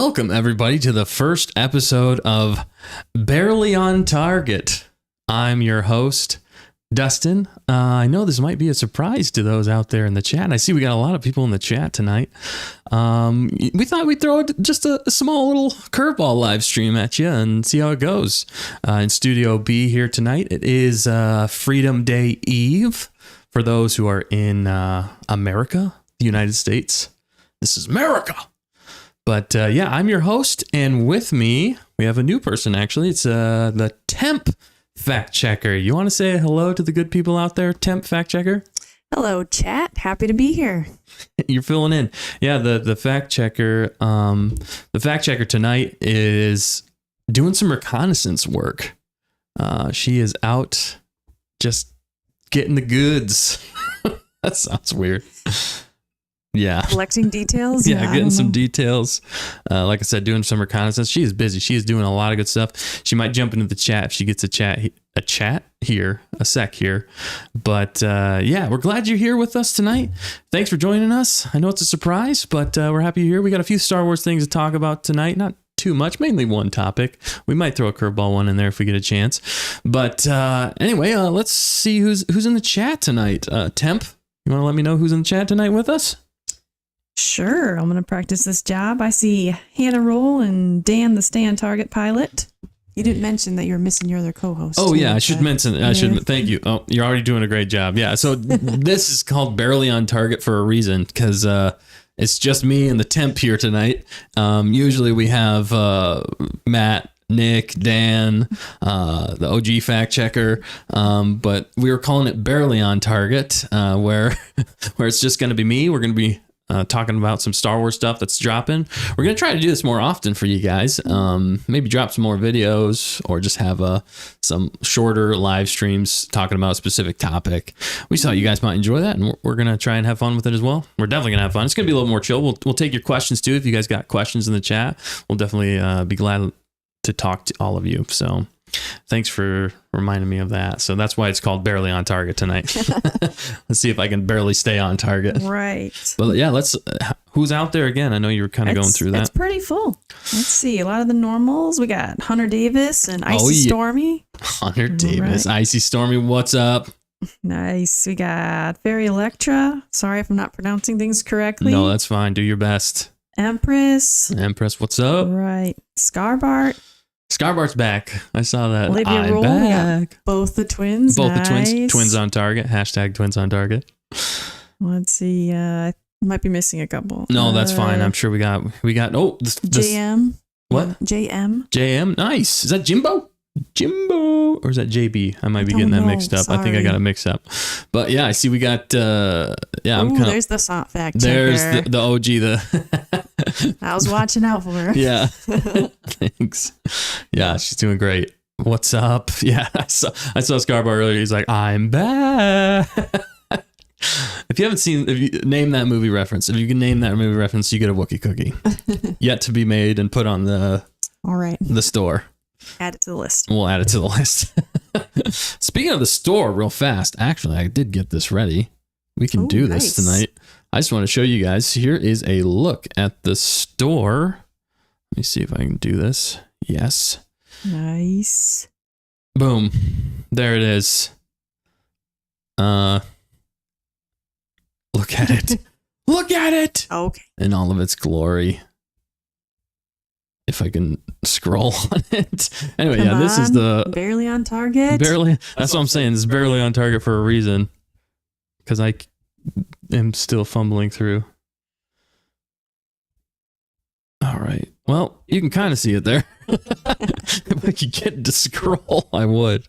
Welcome, everybody, to the first episode of Barely on Target. I'm your host, Dustin. I know this might be a surprise to those out there in the chat. I see we got a lot of people in the chat tonight. We thought we'd throw just a small little curveball live stream at you and see how it goes. In Studio B here tonight, it is Freedom Day Eve for those who are in America, the United States. This is America. But yeah, I'm your host, and with me, we have a new person, actually. It's the Temp Fact Checker. You want to say hello to the good people out there, Temp Fact Checker? Hello, chat. Happy to be here. You're filling in. Yeah, the Fact Checker, tonight is doing some reconnaissance work. She is out just getting the goods. That sounds weird. Yeah. Collecting details? Yeah, getting some details. Like I said, doing some reconnaissance. She is busy. She is doing a lot of good stuff. She might jump into the chat if she gets a sec here. But yeah, we're glad you're here with us tonight. Thanks for joining us. I know it's a surprise, but we're happy you're here. We got a few Star Wars things to talk about tonight. Not too much, mainly one topic. We might throw a curveball one in there if we get a chance. But anyway, let's see who's in the chat tonight. Temp, you want to let me know who's in the chat tonight with us? Sure, I'm going to practice this job. I see Hannah Roll and Dan, the Stay on Target pilot. You didn't mention that you're missing your other co-host. Oh, yeah, I should mention. Thank you. Oh, you're already doing a great job. Yeah, so this is called Barely on Target for a reason, because it's just me and the temp here tonight. Usually we have Matt, Nick, Dan, the OG fact checker, but we were calling it Barely on Target, where it's just going to be me. We're going to be talking about some Star Wars stuff that's dropping. We're going to try to do this more often for you guys. Maybe drop some more videos or just have some shorter live streams talking about a specific topic. We thought you guys might enjoy that, and we're going to try and have fun with it as well. We're definitely going to have fun. It's going to be a little more chill. We'll take your questions too. If you guys got questions in the chat, we'll definitely be glad to talk to all of you. So thanks for reminding me of that. So that's why it's called Barely on Target tonight. Let's see if I can barely stay on target. Right. But yeah, who's out there again? I know you were kind of going through that. It's pretty full. Let's see. A lot of the normals. We got Hunter Davis and Icy Stormy. Hunter Davis, right. Icy Stormy, what's up? Nice. We got Fairy Electra. Sorry if I'm not pronouncing things correctly. No, that's fine. Do your best. Empress, what's up? Right. Scarbart. Scarbart's back. I saw that. Olivia Roll, back. Both the twins. Both nice. The twins. Twins on target. Hashtag twins on target. Let's see. Might be missing a couple. No, that's fine. I'm sure we got. JM. What? JM. Nice. Is that Jimbo? Or is that JB? I might be getting that mixed up. Sorry. I think I got it mixed up. But yeah, I see we got there's the Fact Checker. There's the OG, I was watching out for her. Yeah. Thanks. Yeah, she's doing great. What's up? Yeah, I saw Scarborough earlier. He's like, I'm back. If you name that movie reference, if you can name that movie reference, you get a Wookiee cookie. Yet to be made and put on the store. Add it to the list. We'll add it to the list. Speaking of the store, real fast. Actually, I did get this ready. We can do this tonight. I just want to show you guys. Here is a look at the store. Let me see if I can do this. Yes. Nice. Boom. There it is. Look at it. Look at it. Okay. In all of its glory. If I can scroll on it. Anyway, this is the Barely on Target. That's what I'm saying. This is barely on target for a reason. Because I am still fumbling through. All right. Well, you can kind of see it there. If I could get to scroll, I would.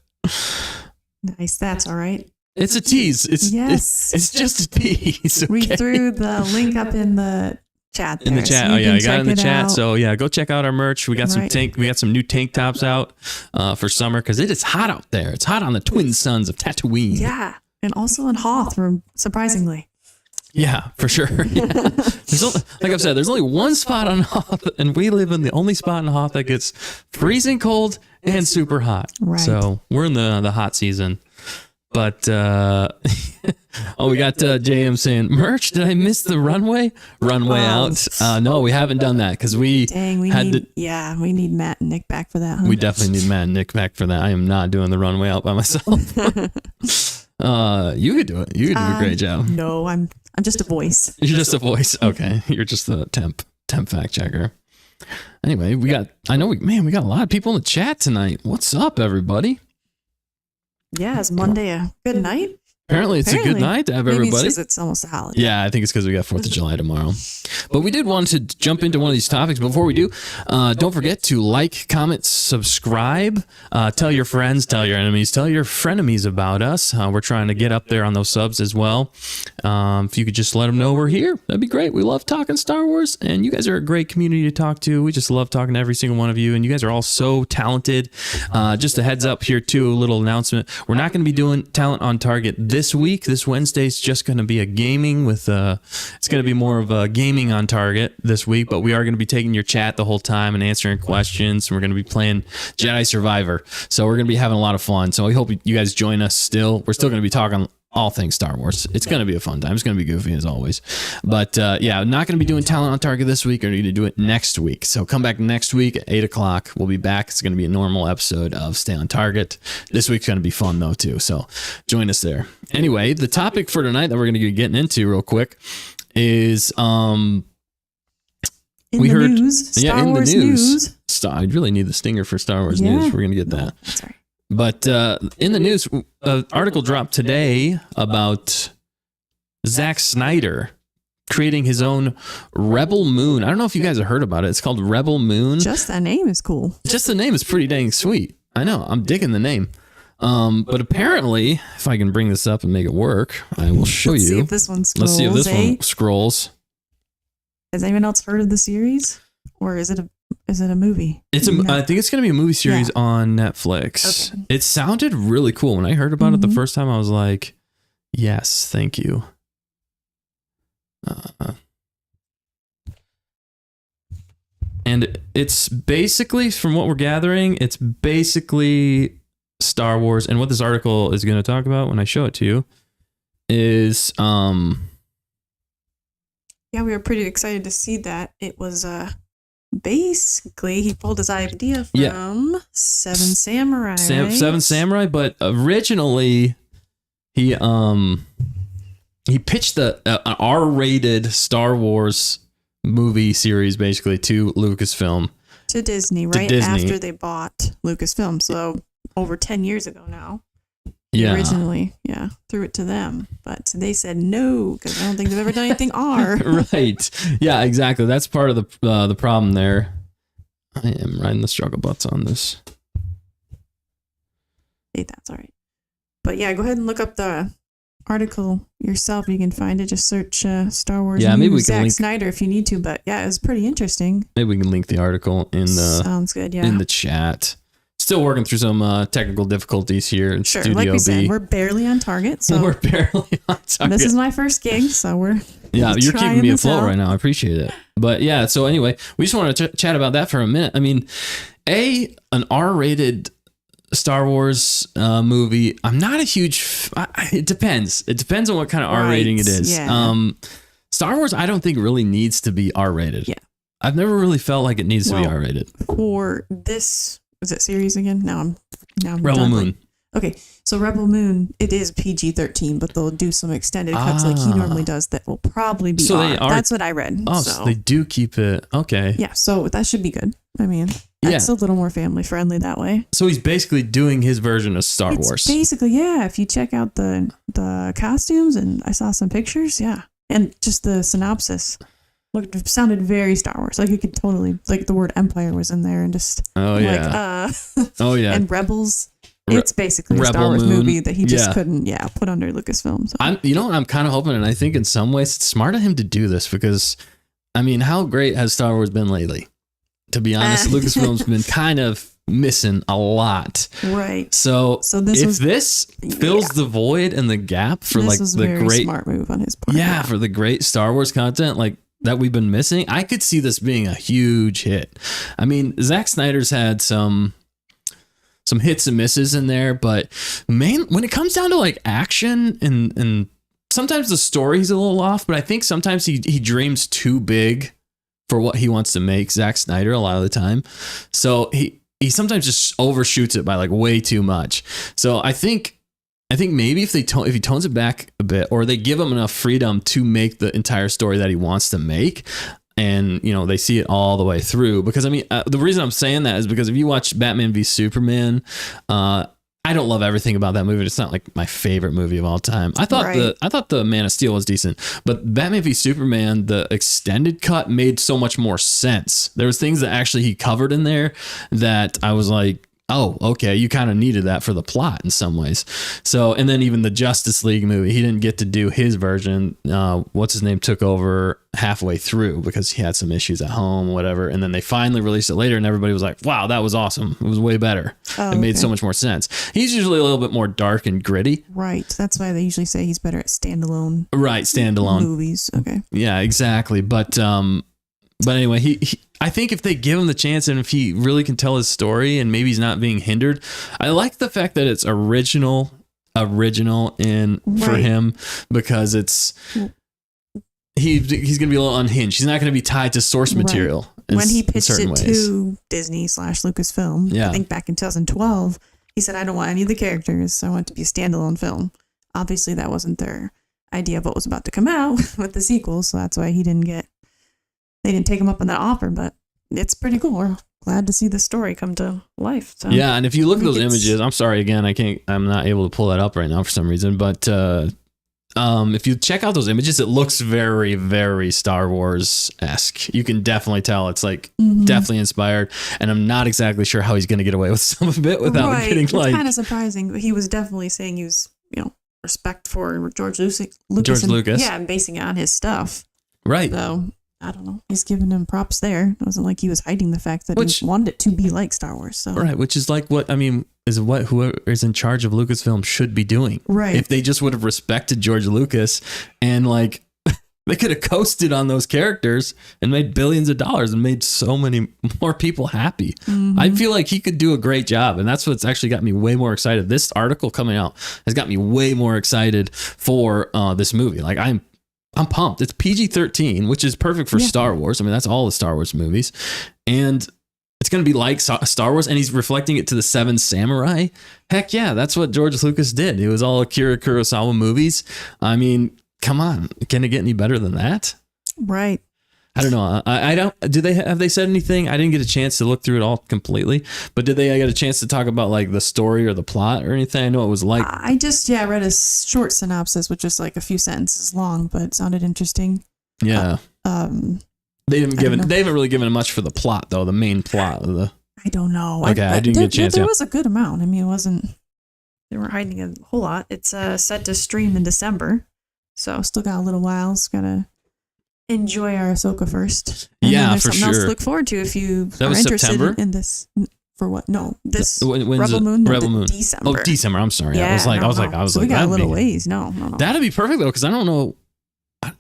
Nice. That's all right. It's a tease. It's just a tease. Okay? We threw the link up in the chat there. In the chat. So I got it in the chat. Out. So yeah, go check out our merch. We got some new tank tops out for summer because it is hot out there. It's hot on the twin suns of Tatooine. Yeah. And also in Hoth, surprisingly. Yeah, for sure. Yeah. Like I've said, there's only one spot on Hoth, and we live in the only spot in Hoth that gets freezing cold and super hot. Right. So we're in the hot season. But we got JM saying, merch, did I miss the runway out? No, we haven't done that because we need Matt and Nick back for that. Huh? We definitely need Matt and Nick back for that. I am not doing the runway out by myself. You could do it. You could do a great job. No, I'm just a voice. You're just a voice. Okay, you're just the temp fact checker. Anyway, we got a lot of people in the chat tonight. What's up, everybody? Yeah, is Monday a good night? Apparently it's a good night to have everybody. Maybe it's almost a holiday. Yeah, I think it's because we got 4th of July tomorrow. But we did want to jump into one of these topics. Before we do, don't forget to like, comment, subscribe. Tell your friends, tell your enemies, tell your frenemies about us. We're trying to get up there on those subs as well. If you could just let them know we're here, that'd be great. We love talking Star Wars, and you guys are a great community to talk to. We just love talking to every single one of you, and you guys are all so talented. Just a heads up here, too, a little announcement. We're not going to be doing Talent on Target this week. This Wednesday is just going to be a gaming with it's going to be more of a gaming on Target this week, but we are going to be taking your chat the whole time and answering questions. We're going to be playing Jedi Survivor, so we're going to be having a lot of fun. So I hope you guys join us still. We're still going to be talking all things Star Wars. It's going to be a fun time. It's going to be goofy as always. But yeah, not going to be doing Talent on Target this week. We're going to do it next week. So come back next week at 8 o'clock. We'll be back. It's going to be a normal episode of Stay on Target. This week's going to be fun though too. So join us there. Anyway, the topic for tonight that we're going to be getting into real quick is in the news. I really need the stinger for Star Wars news. We're going to get that. Sorry. But in the news, an article dropped today about Zack Snyder creating his own Rebel Moon. I don't know if you guys have heard about it. It's called Rebel Moon. Just that name is cool. Just the name is pretty dang sweet. I know. I'm digging the name. But apparently, if I can bring this up and make it work, I will show you. Let's see if this one scrolls. Let's see if this one scrolls. Has anyone else heard of the series? Or is it a movie? I think it's going to be a movie series on Netflix. Okay. It sounded really cool. When I heard about it the first time, I was like, yes, thank you. And it's basically, from what we're gathering, it's basically Star Wars. And what this article is going to talk about when I show it to you is... yeah, we were pretty excited to see that. It was... basically, he pulled his idea from Seven Samurai. Seven Samurai, but originally he pitched an R-rated Star Wars movie series basically to Lucasfilm. To Disney, right? After they bought Lucasfilm. So over 10 years ago now. Yeah. Originally, threw it to them, but they said no because I don't think they've ever done anything R. Right. Yeah, exactly. That's part of the problem there. I am riding the struggle butts on this. Hey, that's all right. But yeah, go ahead and look up the article yourself. You can find it. Just search Star Wars. Yeah, maybe we can Zack Snyder if you need to. But yeah, it was pretty interesting. Maybe we can link the article in the sounds good. Yeah, in the chat. Still working through some technical difficulties here in Studio like we B. said, we're barely on target. So we're barely on target. This is my first gig, so we're you're keeping me afloat right now. I appreciate it. But yeah, so anyway, we just want to chat about that for a minute. I mean, an R-rated Star Wars movie. I'm not a huge. It depends. It depends on what kind of R rating it is. Yeah. Star Wars, I don't think really needs to be R-rated. Yeah, I've never really felt like it needs to be R-rated. For this. Was it series again? Now I'm Rebel Moon. Okay, so Rebel Moon, it is PG-13, but they'll do some extended cuts like he normally does that will probably be R. That's what I read. Oh, so they do keep it. Okay. Yeah, so that should be good. I mean, that's a little more family friendly that way. So he's basically doing his version of Star Wars. Basically, yeah. If you check out the costumes, and I saw some pictures, and just the synopsis. Looked, it sounded very Star Wars. Like you could totally, like the word Empire was in there and just and Rebels. It's basically a Star Wars movie that he just couldn't put under Lucasfilm. So. I'm kind of hoping, and I think in some ways it's smart of him to do this because, I mean, how great has Star Wars been lately? To be honest, Lucasfilm's been kind of missing a lot. Right. So this fills the void and the gap for this was the great smart move on his part. Yeah, for the great Star Wars content that we've been missing, I could see this being a huge hit. I mean, Zack Snyder's had some some hits and misses in there, but when it comes down to like action and sometimes the story's a little off, but I think sometimes he dreams too big for what he wants to make, Zack Snyder, a lot of the time. So he sometimes just overshoots it by like way too much. So I think maybe if he tones it back a bit, or they give him enough freedom to make the entire story that he wants to make, and they see it all the way through. Because I mean, the reason I'm saying that is because if you watch Batman v Superman, I don't love everything about that movie. It's not like my favorite movie of all time. I thought the Man of Steel was decent, but Batman v Superman, the extended cut, made so much more sense. There was things that actually he covered in there that I was like, oh, okay, you kind of needed that for the plot in some ways. So, and then even the Justice League movie, he didn't get to do his version. What's his name took over halfway through because he had some issues at home, whatever. And then they finally released it later, and everybody was like, wow, that was awesome. It was way better. It made so much more sense. He's usually a little bit more dark and gritty. Right. That's why they usually say he's better at standalone. Right. Standalone movies. Okay. Yeah, exactly. But anyway, he I think if they give him the chance, and if he really can tell his story, and maybe he's not being hindered, I like the fact that it's original for him, because it's he's gonna be a little unhinged. He's not gonna be tied to source material. When he pitched it to Disney / Lucasfilm, I think back in 2012, he said, "I don't want any of the characters. I want it to be a standalone film." Obviously, that wasn't their idea of what was about to come out with the sequel, so that's why they didn't take him up on that offer, but it's pretty cool. We're glad to see the story come to life. So yeah, and if you look at those images, I'm sorry again, I'm not able to pull that up right now for some reason, but if you check out those images, it looks very, very Star Wars-esque. You can definitely tell it's like definitely inspired, and I'm not exactly sure how he's going to get away with some of it without getting It's kind of surprising, but he was definitely saying he was, respect for George Lucas. Yeah, and basing it on his stuff. Right. So I don't know. He's giving him props there. It wasn't like he was hiding the fact that he wanted it to be like Star Wars. So. Right, which is like what whoever is in charge of Lucasfilm should be doing. Right. If they just would have respected George Lucas and like they could have coasted on those characters and made billions of dollars and made so many more people happy. I feel like he could do a great job, and that's what's actually got me way more excited. This article coming out has got me way more excited for this movie. Like I'm pumped. It's PG-13, which is perfect for Star Wars. I mean, that's all the Star Wars movies. And it's going to be like Star Wars, and he's reflecting it to the Seven Samurai. Heck yeah, that's what George Lucas did. It was all Akira Kurosawa movies. I mean, come on. Can it get any better than that? Right. I don't know. Have they said anything? I didn't get a chance to look through it all completely, but did they get a chance to talk about like the story or the plot or anything? I know it was like, I just, read a short synopsis, which is like a few sentences long, but it sounded interesting. Yeah. They haven't really given much for the plot though. The main plot of the, I don't know. Okay. I didn't get a chance. There was a good amount. I mean, they weren't hiding a whole lot. It's set to stream in December. So still got a little while. It's got to enjoy our Ahsoka first. And yeah, there's for something sure. else to look forward to if you are interested September? In this. For what? No, this Rebel Moon. Rebel Moon. December. Oh, December. I'm sorry. Yeah, I was like, so we got a little ways. No. That'd be perfect though, because I don't know.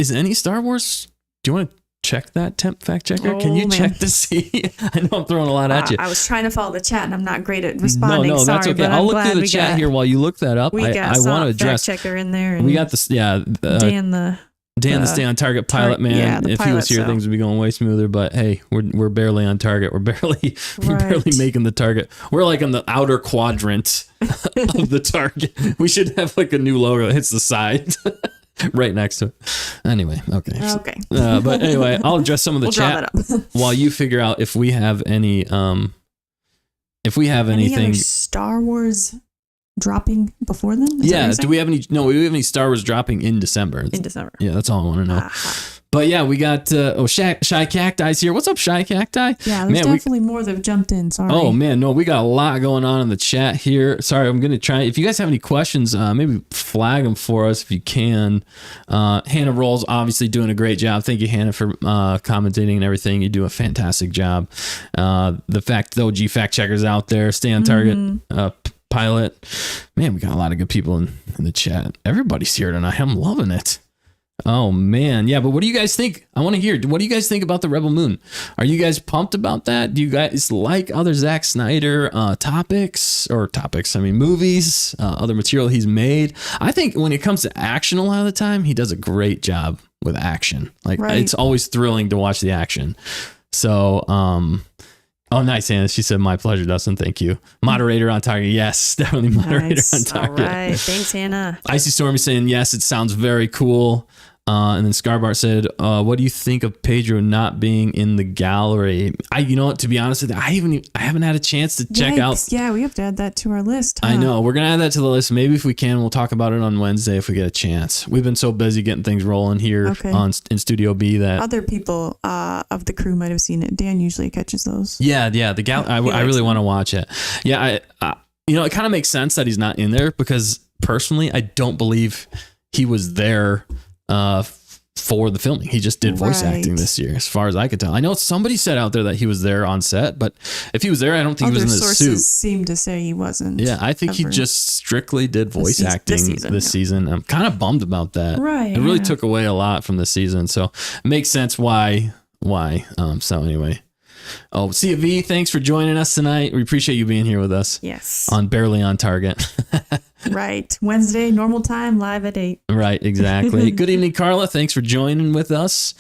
Is any Star Wars? Do you want to check that Temp Fact Checker? Can you check to see? I know I'm throwing a lot at you. I was trying to follow the chat, and I'm not great at responding. No, that's okay. I'll look through the chat here while you look that up. I want to address. Fact Checker in there. We got this. Yeah. Dan the Stay on Target pilot man. Yeah, if he was here, things would be going way smoother. But hey, we're barely on target. We're barely making the target. We're like in the outer quadrant of the target. We should have like a new logo that hits the side. Right next to it. Anyway, okay. But anyway, I'll address some of the chat while you figure out if we have any anything other Star Wars dropping before then? Do we have any? No, we have any Star Wars dropping in December? Yeah, that's all I want to know. But yeah, we got Shy Cacti's here. What's up, Shy Cacti? Yeah, there's definitely more that have jumped in. Sorry. Oh man, no, we got a lot going on in the chat here. Sorry, I'm gonna try. If you guys have any questions, maybe flag them for us if you can. Hannah Rolls obviously doing a great job. Thank you, Hannah, for commentating and everything. You do a fantastic job. The OG fact checkers out there, stay on target. Pilot, man, we got a lot of good people in the chat. Everybody's here tonight. I'm loving it. Oh man, yeah. But what do you guys think? I want to hear. What do you guys think about the Rebel Moon? Are you guys pumped about that? Do you guys like other Zack Snyder topics? I mean, movies, other material he's made. I think when it comes to action, a lot of the time he does a great job with action. Like it's always thrilling to watch the action. So, oh, nice, Anna. She said, "My pleasure, Dustin. Thank you." Moderator on target. Yes, definitely moderator on target. All right. Thanks, Hannah. Icy Stormy saying, "Yes, it sounds very cool." And then Scarbart said, "What do you think of Pedro not being in the gallery?" To be honest with you, I haven't had a chance to check out. Yeah, we have to add that to our list. Huh? I know we're gonna add that to the list. Maybe if we can, we'll talk about it on Wednesday if we get a chance. We've been so busy getting things rolling here in Studio B that other people of the crew might have seen it. Dan usually catches those. Yeah, the gallery. I really want to watch it. Yeah, it kind of makes sense that he's not in there because personally, I don't believe he was there for the filming. He just did voice acting this year, as far as I could tell. I know somebody said out there that he was there on set, but if he was there, I don't think he was in the suit. Sources seem to say he wasn't. Yeah, I think he just strictly did voice acting this season. I'm kind of bummed about that. Right. It really took away a lot from the season, so it makes sense why. So anyway. Oh, Cia V, thanks for joining us tonight. We appreciate you being here with us. Yes. On Barely on Target. Right. Wednesday, normal time, live at 8. Right, exactly. Good evening, Carla. Thanks for joining with us.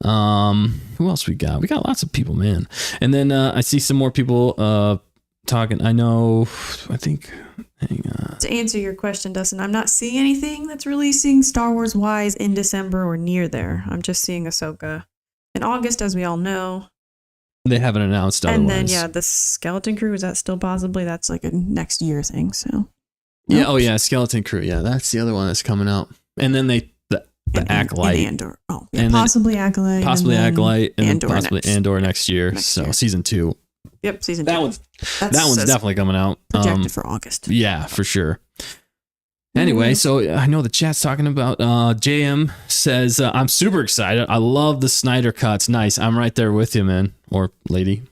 Who else we got? We got lots of people, man. And then I see some more people talking. Hang on. To answer your question, Dustin, I'm not seeing anything that's releasing Star Wars wise in December or near there. I'm just seeing Ahsoka in August, as we all know. They haven't announced otherwise. And then, the Skeleton Crew, is that still possibly? That's like a next year thing, so. Yeah, oh yeah, Skeleton Crew. Yeah, that's the other one that's coming out. And then the Acolyte. And Andor. Oh, yeah, and possibly Acolyte. Possibly Acolyte, and Andor then possibly Andor next year. Season 2. Yep, season 2. That one's definitely coming out. Projected for August. Yeah, for sure. Anyway, so I know the chat's talking about JM says, I'm super excited. I love the Snyder cuts. Nice. I'm right there with you, man. Or lady.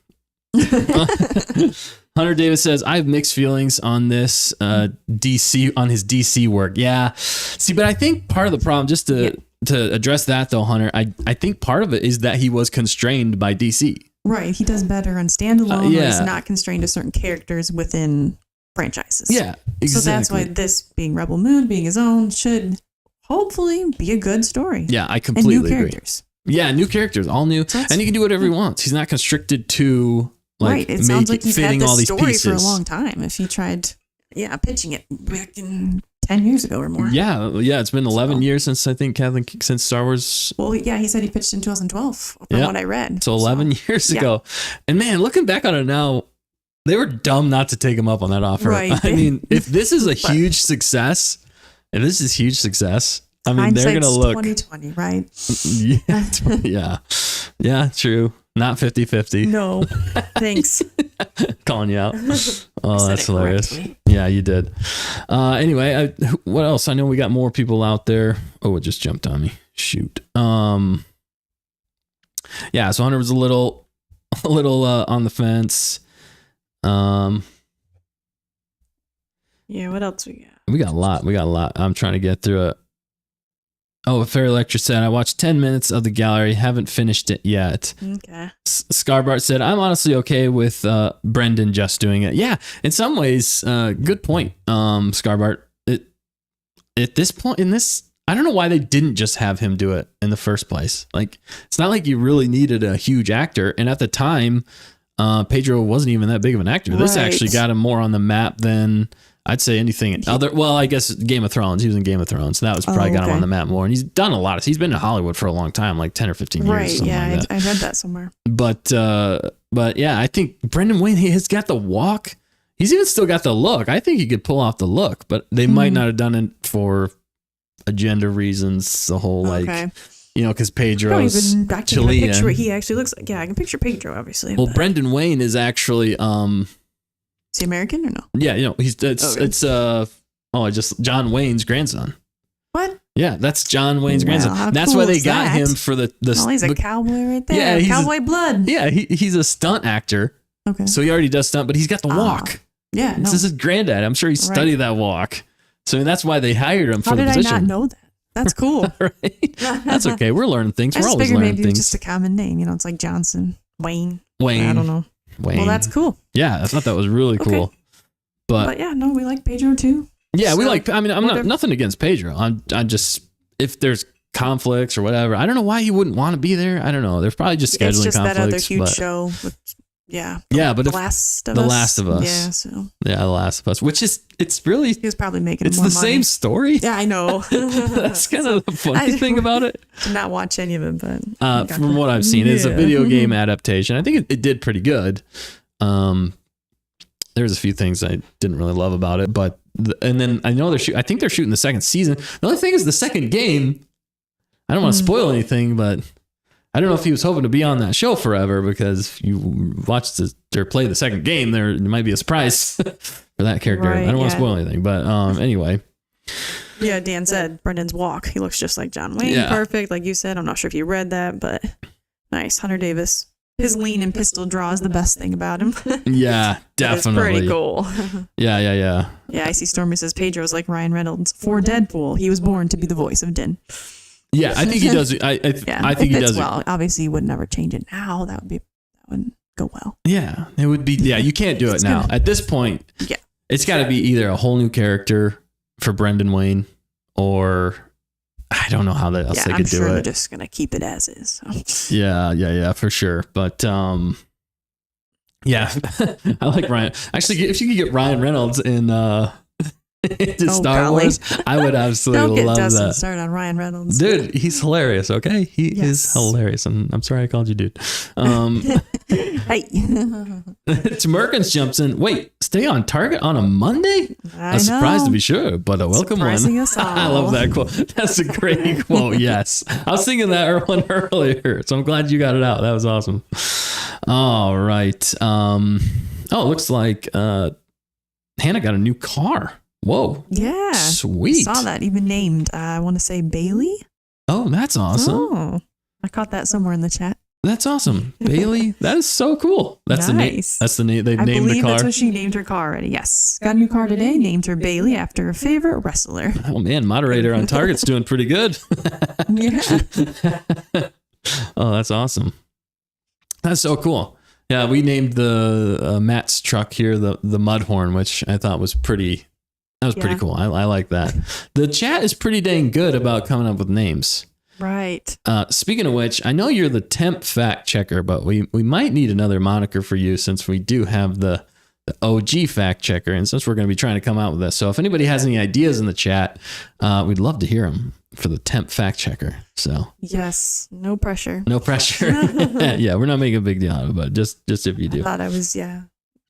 Hunter Davis says, I have mixed feelings on this his DC work. Yeah. See, but I think part of the problem, just to address that though, Hunter, I think part of it is that he was constrained by DC. Right. He does better on standalone. Or he's not constrained to certain characters within franchises. Yeah, exactly. So that's why this being Rebel Moon, being his own, should hopefully be a good story. Yeah, I completely agree. And new characters. Yeah, new characters, all new. So and he can do whatever he wants. He's not constricted to it sounds like he's had this story for a long time. If he tried pitching it back in 10 years ago or more. Yeah, it's been 11 years since since Star Wars. Well, yeah, he said he pitched in 2012 from what I read. So 11 years ago. And man, looking back on it now, they were dumb not to take him up on that offer. Right. I mean, if this is a huge success, I mean, they're going to look 2020, right? Yeah, true. Not 50-50. No, thanks. Calling you out. Oh, that's hilarious. Correctly. Yeah, you did. Anyway, what else? I know we got more people out there. Oh, it just jumped on me. Shoot. So Hunter was a little on the fence. What else we got? We got a lot. I'm trying to get through it. Oh, Fairy Lecture said, I watched 10 minutes of the gallery, haven't finished it yet. Okay. Scarbart said, I'm honestly okay with Brendan just doing it. Yeah, in some ways, good point, Scarbart. At this point, I don't know why they didn't just have him do it in the first place. Like, it's not like you really needed a huge actor. And at the time, Pedro wasn't even that big of an actor. This actually got him more on the map than I'd say anything other. Well, I guess Game of Thrones. He was in Game of Thrones. So that was probably got him on the map more. And he's done a lot. He's been in Hollywood for a long time, like 10 or 15 years. Right. Yeah, like I read that somewhere. But yeah, I think Brendan Wayne, he has got the walk. He's even still got the look. I think he could pull off the look, but they might not have done it for agenda reasons. The whole because Pedro's Chilean. Picture what he actually looks like. Yeah, I can picture Pedro, obviously. Well, Brendan Wayne is actually is he American or no? Yeah, it's John Wayne's grandson. What? Yeah, that's John Wayne's grandson. That's why they got him for the he's a cowboy right there. Yeah, cowboy blood. Yeah, he's a stunt actor. Okay. So he already does stunt, but he's got the walk. Yeah, This is his granddad. I'm sure he studied that walk. So that's why they hired him for the position. How did I not know that? That's cool. Right? That's okay. We're learning things. I We're just always figured learning maybe it's things. just a common name. It's like Johnson, Wayne. Wayne. I don't know. Wayne. Well, that's cool. Yeah, I thought that was really cool. Okay. But yeah, no, we like Pedro too. yeah, we So, like. I mean, I'm not nothing against Pedro. I'm just if there's conflicts or whatever. I don't know why he wouldn't want to be there. I don't know. There's probably just scheduling It's just conflicts. that other huge but, show. With, yeah. But The if, Last of The Us. Last of Us. Yeah, so The Last of Us, which is it's really he was probably making it's more the money. same story. Yeah, I know. That's kind of the funny thing about it. Did not watch any of it, but From what I've seen, it's a video game adaptation. I think it did pretty good. There's a few things I didn't really love about it, but and then I know I think they're shooting the second season. The only thing is the second game. I don't want to spoil anything, but I don't know if he was hoping to be on that show forever, because if you watch or play the second game, there might be a surprise for that character. Right, I don't want to spoil anything, but anyway. Yeah, Dan said Brendan's walk. He looks just like John Wayne. Yeah. Perfect, like you said. I'm not sure if you read that, but nice. Hunter Davis. His lean and pistol draw is the best thing about him. Yeah, definitely. It's pretty cool. Yeah. Yeah, I see Stormy says Pedro's like Ryan Reynolds for Deadpool. He was born to be the voice of Din. Yeah, I think he does. I think he does. Well, obviously, you would never change it now. That wouldn't go well. Yeah, it would be. Yeah, you can't do it now. At this point, Yeah. It's got to be either a whole new character for Brendan Wayne, or I don't know how else they I'm could sure do they're it. just gonna keep it as is. So. Yeah, for sure. But yeah, I like Ryan. Actually, if you could get Ryan Reynolds in into Star Wars, I would absolutely Don't get love Dustin that. started on Ryan Reynolds. Dude, he's hilarious. Okay, he is hilarious. I'm sorry I called you dude. Hey, Merkins jumps in. Wait, stay on target on a Monday? I Surprise know. to be sure, but a welcome Surprising one. us all. I love that quote. That's a great quote. Yes, I was thinking that one earlier, so I'm glad you got it out. That was awesome. All right. It looks like Hannah got a new car. Whoa. Yeah. Sweet. Saw that. Even named, I want to say Bailey. Oh, that's awesome. Oh, I caught that somewhere in the chat. That's awesome. Bailey, that is so cool. That's the name. Nice. That's the name. They've I named the believe car. that's what she named her car already. Yes. Got a new car today. Named her Bailey after her favorite wrestler. Oh man, moderator on target's doing pretty good. Yeah. Oh, that's awesome. That's so cool. Yeah, we named the Matt's truck here the Mudhorn, which I thought was pretty. That was pretty cool. I like that. The chat is pretty dang good about coming up with names. Right. Speaking of which, I know you're the Temp Fact Checker, but we might need another moniker for you, since we do have the OG Fact Checker, and since we're going to be trying to come out with this. So if anybody has any ideas in the chat, we'd love to hear them for the Temp Fact Checker. So Yes. No pressure. no pressure. Yeah, we're not making a big deal out of it, but just if you do. I thought I was, It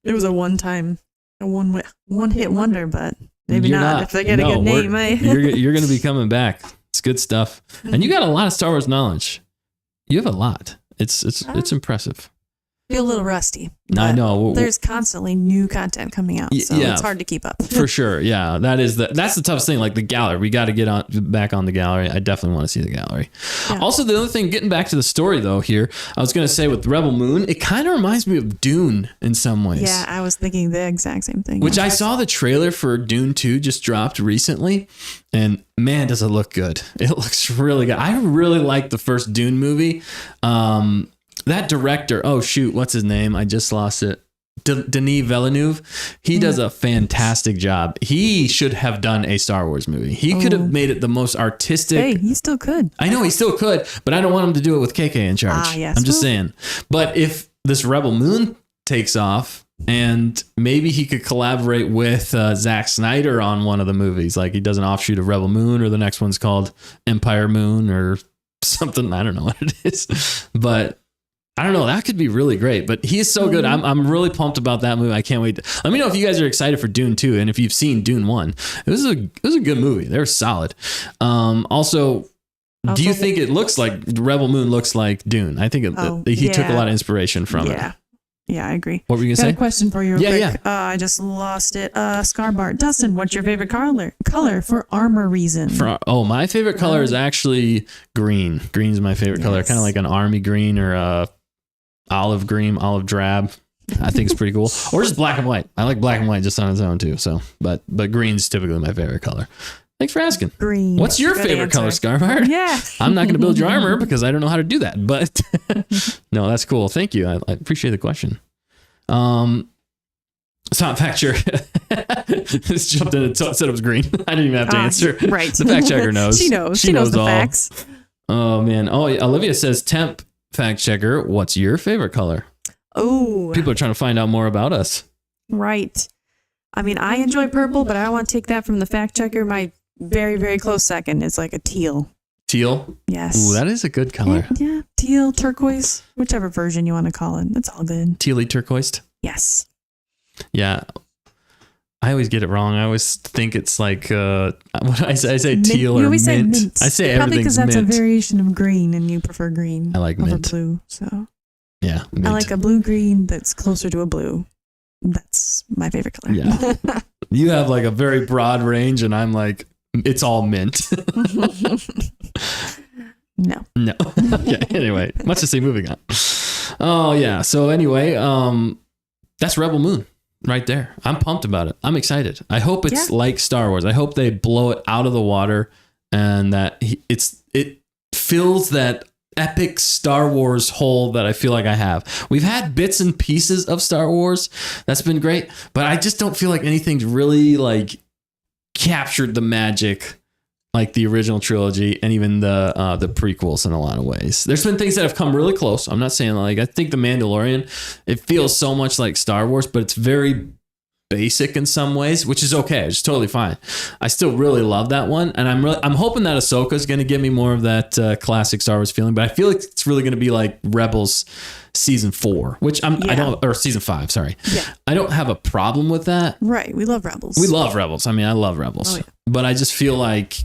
was a one-time, one-hit wonder, but maybe You're not. If I get a good name, you're going to be coming back. It's good stuff. And you got a lot of Star Wars knowledge. You have a lot. It's impressive. feel a little rusty. I know. There's constantly new content coming out, so yeah, it's hard to keep up. For sure. Yeah, that's the toughest thing. Like the gallery, we got to get back on the gallery. I definitely want to see the gallery. Yeah. Also, the other thing, getting back to the story though, here, I was going to say with Rebel Moon, it kind of reminds me of Dune in some ways. Yeah, I was thinking the exact same thing. Which I saw the trailer for Dune 2 just dropped recently, and man, does it look good. It looks really good. I really liked the first Dune movie. That director, oh shoot, what's his name? I just lost it. Denis Villeneuve. He does a fantastic job. He should have done a Star Wars movie. He could have made it the most artistic. Hey, he still could. I know he still could, but I don't want him to do it with KK in charge. Yes. I'm just saying. But if this Rebel Moon takes off, and maybe he could collaborate with Zack Snyder on one of the movies, like he does an offshoot of Rebel Moon, or the next one's called Empire Moon or something. I don't know what it is, but I don't know. That could be really great, but he is so good. I'm really pumped about that movie. I can't wait. Let me know if you guys are excited for Dune 2 and if you've seen Dune 1. It was a good movie. They were solid. Also, do you think it looks like Rebel Moon looks like Dune? I think he took a lot of inspiration from it. Yeah, I agree. What were you Got going a to say? question for you real quick. Yeah. I just lost it. Scarbart. Dustin, what's your favorite color for armor reason? My favorite color is actually green. Green's my favorite color. Kind of like an army green or a olive green, olive drab. I think it's pretty cool. Or just black and white. I like black and white just on its own too. So, but green's typically my favorite color. Thanks for asking. Green. What's your Good favorite color, answer. Scarfire? Yeah. I'm not going to build your armor because I don't know how to do that. But no, that's cool. Thank you. I appreciate the question. It's not fact checker. Just jumped in and said it was green. I didn't even have to answer. Right. The fact checker knows. She knows. She knows the all. facts. Oh, man. Oh, Olivia says, Temp Fact Checker, what's your favorite color? Oh, People are trying to find out more about us. right. I mean, I enjoy purple, but I don't want to take that from the fact checker. My very, very close second is like a teal. Teal? Yes. Ooh, that is a good color. Yeah. Teal, turquoise, whichever version you want to call it. It's all good. Tealy turquoise. Yes. Yeah. I always get it wrong. I always think it's like, what I say teal You or always say mint. mint. I say Probably because everything's that's mint. a variation of green and you prefer green I like over mint. blue. So Yeah. Mint. I like a blue-green that's closer to a blue. That's my favorite color. Yeah. You have like a very broad range and I'm like, it's all mint. No. No. Yeah. Anyway, much to say, moving on. Oh yeah. So anyway, that's Rebel Moon right there. I'm pumped about it. I'm excited. I hope it's like Star Wars. I hope they blow it out of the water and that it fills that epic Star Wars hole that I feel like I have. We've had bits and pieces of Star Wars. That's been great, but I just don't feel like anything's really like captured the magic like the original trilogy and even the prequels in a lot of ways. There's been things that have come really close. I'm not saying like, I think The Mandalorian, it feels so much like Star Wars, but it's very basic in some ways, which is okay. It's totally fine. I still really love that one. And I'm hoping that Ahsoka is going to give me more of that classic Star Wars feeling, but I feel like it's really going to be like Rebels season 4, which or season 5, sorry. Yeah. I don't have a problem with that. Right. We love Rebels. We love Rebels. I mean, I love Rebels, Oh, yeah. but I just feel like,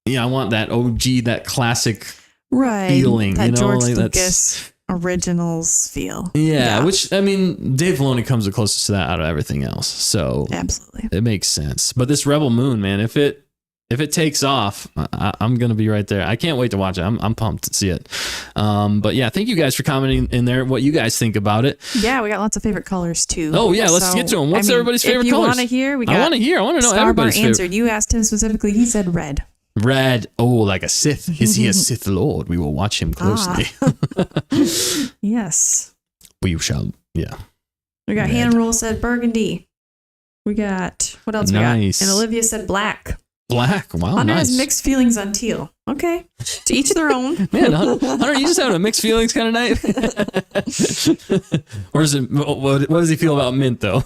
I want that OG, that classic feeling, that George like Lucas originals feel. Yeah, which, I mean, Dave Filoni comes the closest to that out of everything else. So Absolutely. it makes sense. But this Rebel Moon, man, if it takes off, I'm going to be right there. I can't wait to watch it. I'm pumped to see it. But yeah, thank you guys for commenting in there what you guys think about it. Yeah, we got lots of favorite colors too. Oh yeah, let's get to them. What's everybody's favorite if you colors? want to hear, we got I want to hear. I want to know Starbar everybody's favorite. answered. You asked him specifically. He said red. Red. Oh, like a Sith. Is he a Sith Lord? We will watch him closely. Yes. We shall. Yeah. We got Red. hand roll said burgundy. We got what else Nice. we got? And Olivia said black. Black. Wow. Hunter nice. has mixed feelings on teal. Okay. To each their own. Man, Hunter, you just having a mixed feelings kind of night? Or is it, what does he feel about mint, though?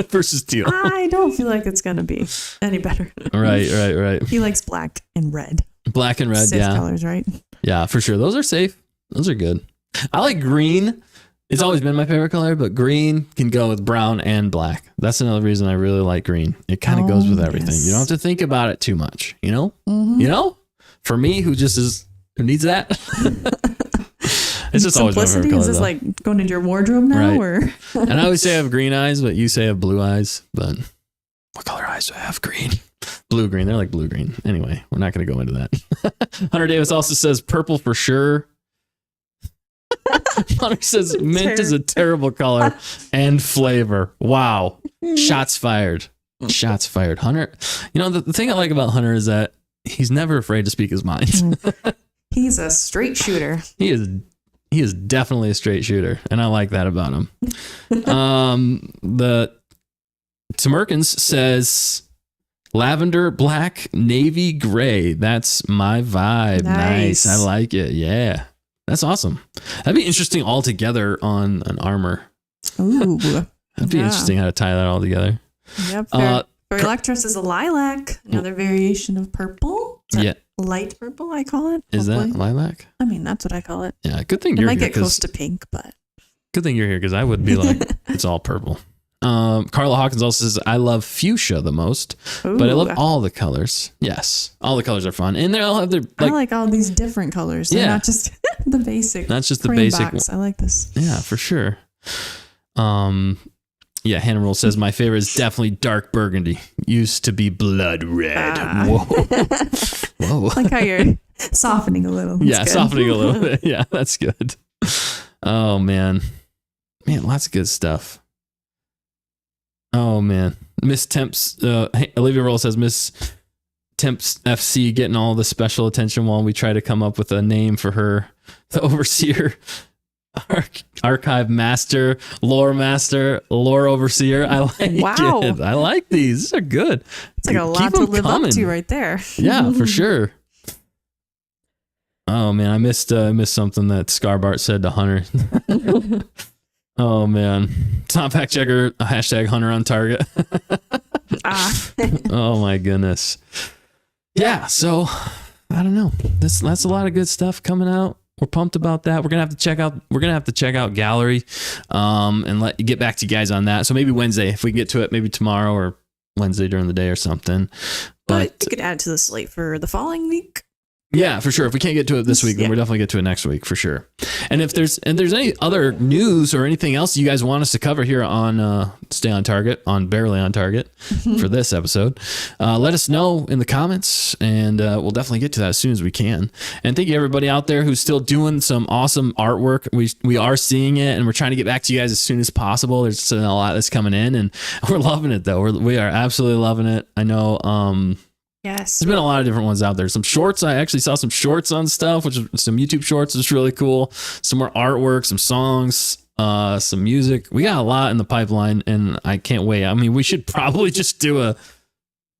Versus teal. I don't feel like it's going to be any better. Right. He likes black and red. Black and red, Sith yeah. colors, right? Yeah, for sure. Those are safe. Those are good. I like green. It's always been my favorite color, but green can go with brown and black. That's another reason I really like green. It kind of goes with everything. yes. You don't have to think about it too much, you know? Mm-hmm. You know? For me, who needs that? It's just always my favorite Simplicity? color. Is this though. like going into your wardrobe now? Right. Or And I always say I have green eyes, but you say I have blue eyes. But what color eyes do I have? Green. Blue green. They're like blue green. Anyway, we're not going to go into that. Hunter Davis also says purple for sure. Hunter says mint is a terrible color and flavor. Wow. Shots fired. Shots fired. Hunter, the thing I like about Hunter is that he's never afraid to speak his mind. he's a straight shooter. He is definitely a straight shooter, and I like that about him. The Tamerkins says lavender, black, navy, gray. That's my vibe. Nice. I like it. Yeah. That's awesome. That'd be interesting all together on an armor. Ooh. That'd be interesting how to tie that all together. Yep. For Electros is a lilac, another variation of purple. Light purple, I call it. Is hopefully. that lilac? I mean, that's what I call it. Yeah. Good thing It you're might here. get close to pink, but Good thing you're here because I would be like, it's all purple. Carla Hawkins also says, I love fuchsia the most, but I love all the colors. Yes. All the colors are fun. And they all have their, I like all these different colors. They're not just the basic. Not just the frame basic box. I like this. Yeah, for sure. Yeah, Hannah Roll says my favorite is definitely dark burgundy. Used to be blood red. Whoa. Like how you're softening a little. That's good. Softening a little bit. Yeah, that's good. Oh man, lots of good stuff. Oh man, Miss Temps, Olivia Roll says Miss Temps FC getting all the special attention while we try to come up with a name for her. The overseer, archive master, lore overseer. I like it. I like these. These are good. It's like a lot to live up to right there. Yeah, for sure. Oh man, I missed something that Scarbart said to Hunter. Oh man, Temp Fact Checker hashtag Hunter on target. Oh my goodness. Yeah, so I don't know. That's a lot of good stuff coming out. We're pumped about that. We're gonna have to check out Gallery, and get back to you guys on that. So maybe Wednesday, if we get to it, maybe tomorrow or Wednesday during the day or something. But you could add to the slate for the following week. Yeah, for sure. If we can't get to it this week, then we'll definitely get to it next week for sure. And if there's any other news or anything else you guys want us to cover here on Stay on Target, on Barely on Target for this episode, let us know in the comments, and we'll definitely get to that as soon as we can. And thank you everybody out there who's still doing some awesome artwork. We are seeing it, and we're trying to get back to you guys as soon as possible. There's a lot that's coming in, and we're loving it though. We are absolutely loving it. I know. Yes. There's been a lot of different ones out there. Some shorts. I actually saw some shorts on stuff, which is some YouTube shorts. It's really cool. Some more artwork, some songs, some music. We got a lot in the pipeline, and I can't wait. I mean, we should probably just do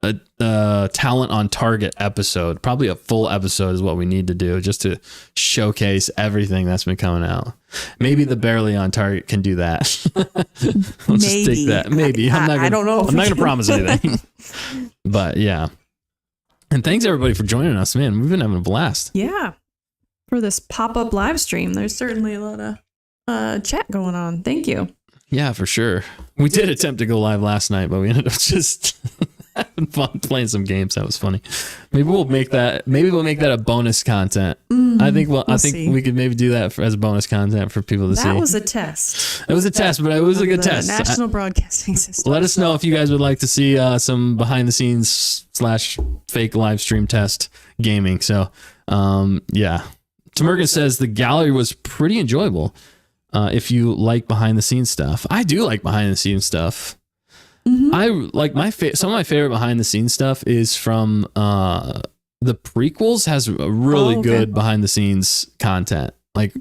a talent on target episode. Probably a full episode is what we need to do, just to showcase everything that's been coming out. Maybe the Barely on Target can do that. We'll just take that. Maybe. I don't know. I'm not going to promise anything. But yeah. And thanks everybody for joining us, man. We've been having a blast. Yeah. For this pop-up live stream, there's certainly a lot of chat going on. Thank you. Yeah, for sure. We did attempt to go live last night, but we ended up just having fun playing some games. That was funny. Maybe we'll make that a bonus content. I think we could maybe do that as bonus content for people to see. That was a test. It was a test, but it was a good test. National Broadcasting System. Let us know if you guys would like to see some behind the scenes / fake live stream test gaming. So, yeah. Tamergan says the gallery was pretty enjoyable. If you like behind the scenes stuff, I do like behind the scenes stuff. I like some of my favorite behind the scenes stuff is from the prequels. Has a really good behind the scenes content. Like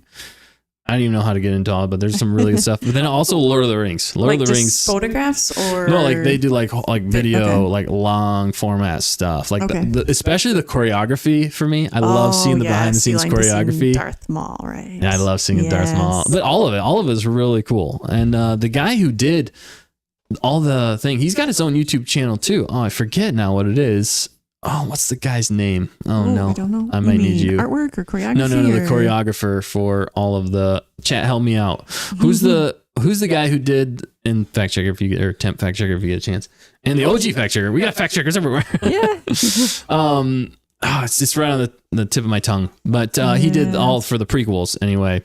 I don't even know how to get into all, but there's some really good stuff. But then also Lord of the Rings. Lord of the Rings photographs or no, like they do like video, like long format stuff. Like especially the choreography for me. I love seeing the behind the scenes choreography. Darth Maul, right? Yeah, I love seeing Darth Maul. But all of it is really cool. And the guy who did all the thing, he's got his own YouTube channel too. Oh, I forget now what it is. Oh, what's the guy's name? Oh no, I don't know. I might need you. Artwork or choreography? No, the choreographer for all of the chat. Help me out. Who's the guy who did in Fact Checker or Temp Fact Checker if you get a chance, and the OG Fact Checker? We got fact checkers everywhere. Yeah. It's just right on the tip of my tongue. But he did all for the prequels anyway.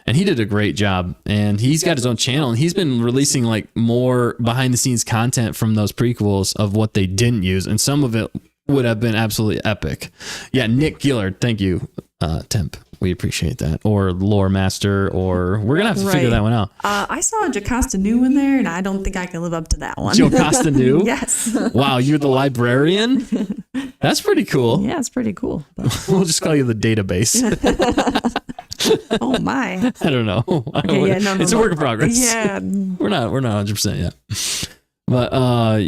And he did a great job, and he's got his own channel, and he's been releasing like more behind the scenes content from those prequels of what they didn't use. And some of it would have been absolutely epic. Yeah. Nick Gillard. Thank you. Temp. We appreciate that. Or Lore Master, or we're going to have to figure that one out. I saw Jocasta New in there, and I don't think I can live up to that one. Jocasta New? Yes. Wow. You're the librarian? That's pretty cool. Yeah, it's pretty cool. We'll just call you the database. Oh my! I don't know. It's a work in progress. Yeah, we're not 100% yet. But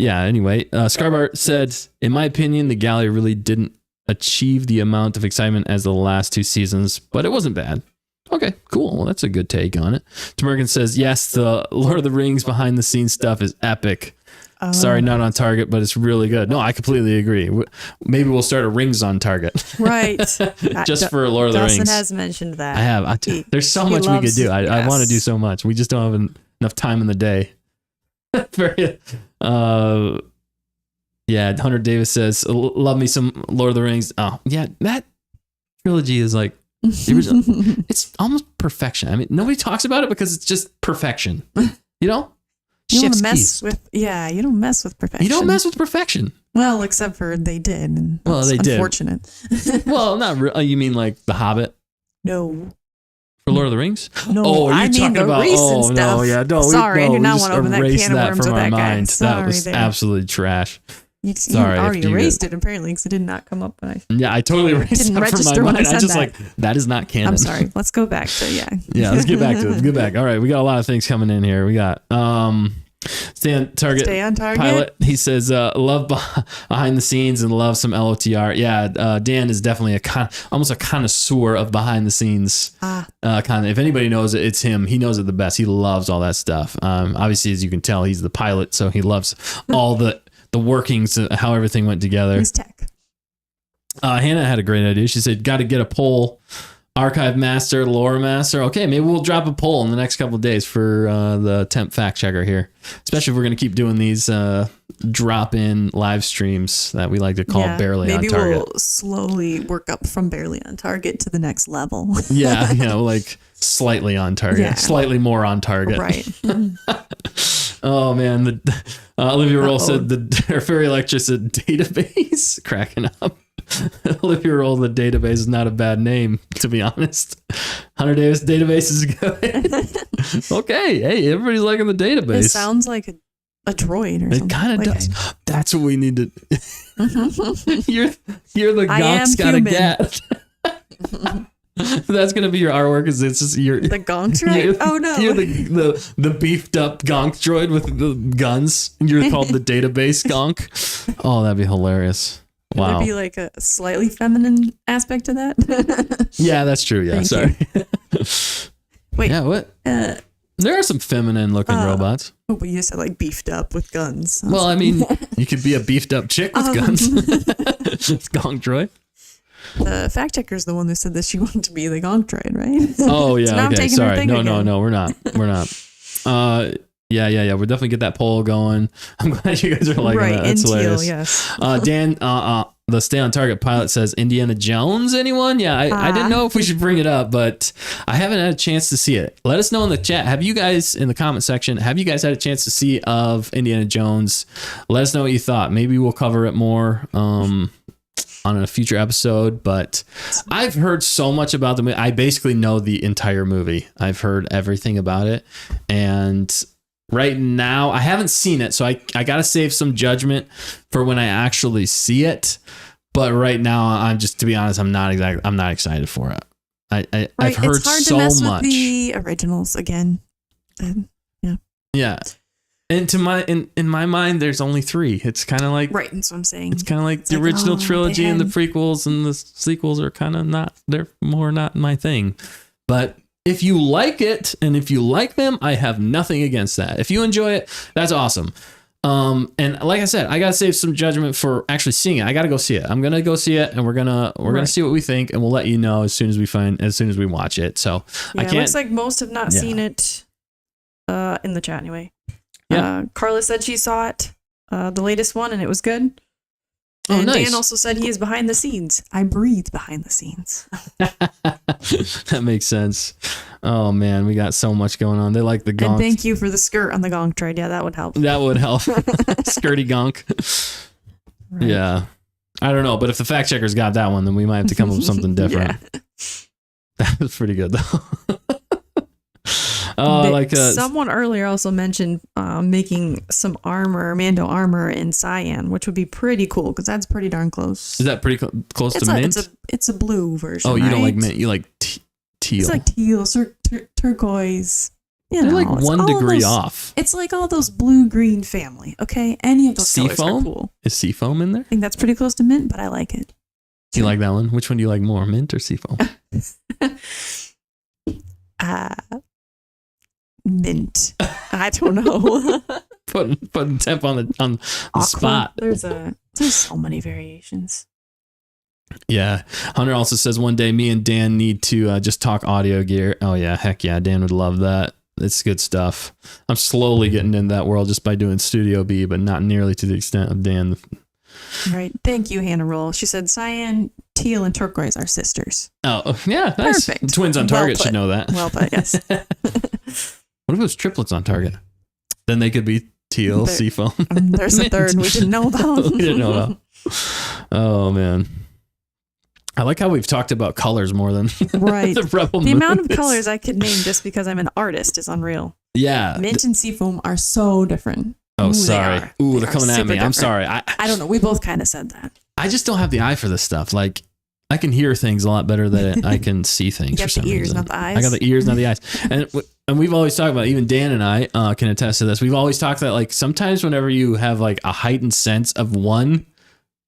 anyway, Scarbart said, in my opinion, the gallery really didn't achieve the amount of excitement as the last two seasons, but it wasn't bad. Okay, cool. Well, that's a good take on it. Tamergan says, yes, the Lord of the Rings behind the scenes stuff is epic. Sorry, not on target, but it's really good. No, I completely agree. Maybe we'll start a Rings on Target. Right. Just for Lord of the Rings. Dustin has mentioned that. I have. There's so much we could do. I want to do so much. We just don't have enough time in the day. Hunter Davis says, love me some Lord of the Rings. Oh, yeah, that trilogy is like, it's almost perfection. I mean, nobody talks about it because it's just perfection. You know? You don't mess with you don't mess with perfection. You don't mess with perfection. Well, except for they did. And well, they unfortunate. did. Well, not really. You mean like The Hobbit? No. for Lord of the Rings? No, are you I mean talking the about? recent stuff. No, yeah, no. Sorry, I we did not just want to open that erased can of worms from with our that guy. mind. Sorry That was there. absolutely trash. You Sorry, if already you- erased it apparently because it did not come up when I Yeah, I totally erased didn't that from register my when I mind. said just that. like, that is not canon. I'm sorry. Let's go back to Yeah, let's get back to it. Let's get back. All right, we got a lot of things coming in here. We got Stay on Target. Stay on target. Pilot. He says, love behind the scenes and love some LOTR. Yeah, Dan is definitely almost a connoisseur of behind the scenes. Kind of. If anybody knows it, it's him. He knows it the best. He loves all that stuff. Obviously, as you can tell, he's the pilot, so he loves all the workings, how everything went together. He's tech. Hannah had a great idea. She said, got to get a poll. Archive master, lore master. Okay, maybe we'll drop a poll in the next couple of days for the Temp Fact Checker here. Especially if we're going to keep doing these drop-in live streams that we like to call barely on target. Maybe we'll slowly work up from barely on target to the next level. Yeah, like slightly on target, slightly more on target. Right. Oh man, Olivia Roll said her fairy lecture said database. Cracking up. Olivia Roll, the database is not a bad name, to be honest. Hunter Davis database is good. Okay, hey, everybody's liking the database. It sounds like a droid or something. It kind of does. That's what we need to. You're the gonk's got a gat. That's gonna be your artwork. Is it's just your the gonk droid? Oh no! You're the beefed up gonk droid with the guns. You're called the database gonk. Oh, that'd be hilarious. Would Wow. there be like a slightly feminine aspect to that? Yeah, that's true. Yeah, sorry. Wait. Yeah, what? There are some feminine looking robots. Oh, but you said like beefed up with guns. Well, I mean, you could be a beefed up chick with guns. It's gonk droid. The fact checker is the one that said that she wanted to be the gonk droid, right? Oh yeah. So now I'm okay. taking her Sorry. thing No, again. we're not. Yeah. We'll definitely get that poll going. I'm glad you guys are liking that. That's hilarious. Yes. Dan, the Stay on Target pilot says Indiana Jones. Anyone? Yeah, I didn't know if we should bring it up, but I haven't had a chance to see it. Let us know in the chat. Have you guys in the comment section? Have you guys had a chance to see of Indiana Jones? Let us know what you thought. Maybe we'll cover it more on a future episode. But I've heard so much about the movie. I basically know the entire movie. I've heard everything about it, and right now, I haven't seen it, so I got to save some judgment for when I actually see it. But right now, I'm just, to be honest, I'm not excited for it. I've heard it's hard so to mess much. with the originals again. Yeah, and in my mind, there's only 3. It's kind of like Right, that's what I'm saying. It's kind of like the like, original trilogy and the had- prequels and the sequels are kind of not. They're more not my thing, but. If you like it and if you like them, I have nothing against that. If you enjoy it, that's awesome. And like I said, I gotta save some judgment for actually seeing it. I gotta go see it. I'm gonna go see it, and we're gonna see what we think, and we'll let you know as soon as we watch it. So Yeah, I it can't. looks like most have not seen it in the chat anyway. Yeah. Carla said she saw it, the latest one, and it was good. Oh, And nice. Dan also said he is behind the scenes. I breathe behind the scenes. That makes sense. Oh man, we got so much going on. They like the And gonk. thank you for the skirt on the gonk trade. Yeah, that would help. That would help. Skirty gonk. Right. Yeah. I don't know, but if the fact checkers got that one, then we might have to come up with something different. Yeah. That was pretty good though. Like someone earlier also mentioned making some Mando armor in cyan, which would be pretty cool because that's pretty darn close. is that pretty close to mint? It's a blue version. Oh, you don't like right? mint. You like teal. It's like teal, turquoise. You They're know, like it's 1 all degree those- off. It's like all those blue-green family. Okay, any of those Sea colors are foam? cool. Is seafoam in there? I think that's pretty close to mint, but I like it. Do you like that one? Which one do you like more, mint or seafoam? Mint. I don't know. Putting temp on the Aqua. spot. There's so many variations. Yeah. Hunter also says one day me and Dan need to just talk audio gear. Oh yeah, heck yeah, Dan would love that. It's good stuff. I'm slowly getting into that world just by doing Studio B, but not nearly to the extent of Dan. Right. Thank you, Hannah Roll. She said cyan, teal, and turquoise are sisters. Oh yeah, nice. Perfect. Twins on Well Target put. should know that. Well put, yes. What if it was triplets on Target? Then they could be teal, There- seafoam. There's a third we didn't know about. We didn't know about. Oh man. I like how we've talked about colors more than Right. the Rebel The amount of movies. colors I could name just because I'm an artist is unreal. Yeah. Mint and seafoam are so different. Oh, Ooh, sorry. they Ooh, They they're are coming at super me. I'm different. sorry. I don't know. We both kind of said that. I just don't have the eye for this stuff. Like, I can hear things a lot better than I can see things. You for got some the ears, reason. not the eyes. I got the ears, not the eyes. And we've always talked about, even Dan and I can attest to this. We've always talked that, like, sometimes whenever you have like a heightened sense of one,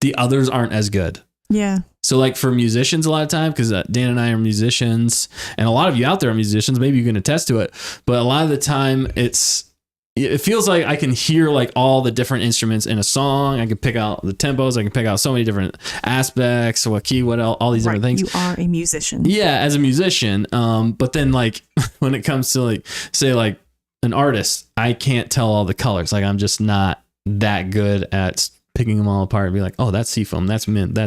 the others aren't as good. Yeah. So, like, for musicians, a lot of time, because Dan and I are musicians, and a lot of you out there are musicians, maybe you can attest to it, but a lot of the time it feels like I can hear like all the different instruments in a song. I can pick out the tempos. I can pick out so many different aspects, what key, what else, all these different things. You are a musician. Yeah, as a musician. But then, like, when it comes to, like, say, like, an artist, I can't tell all the colors. Like, I'm just not that good at picking them all apart and be like, oh, that's seafoam, that's mint,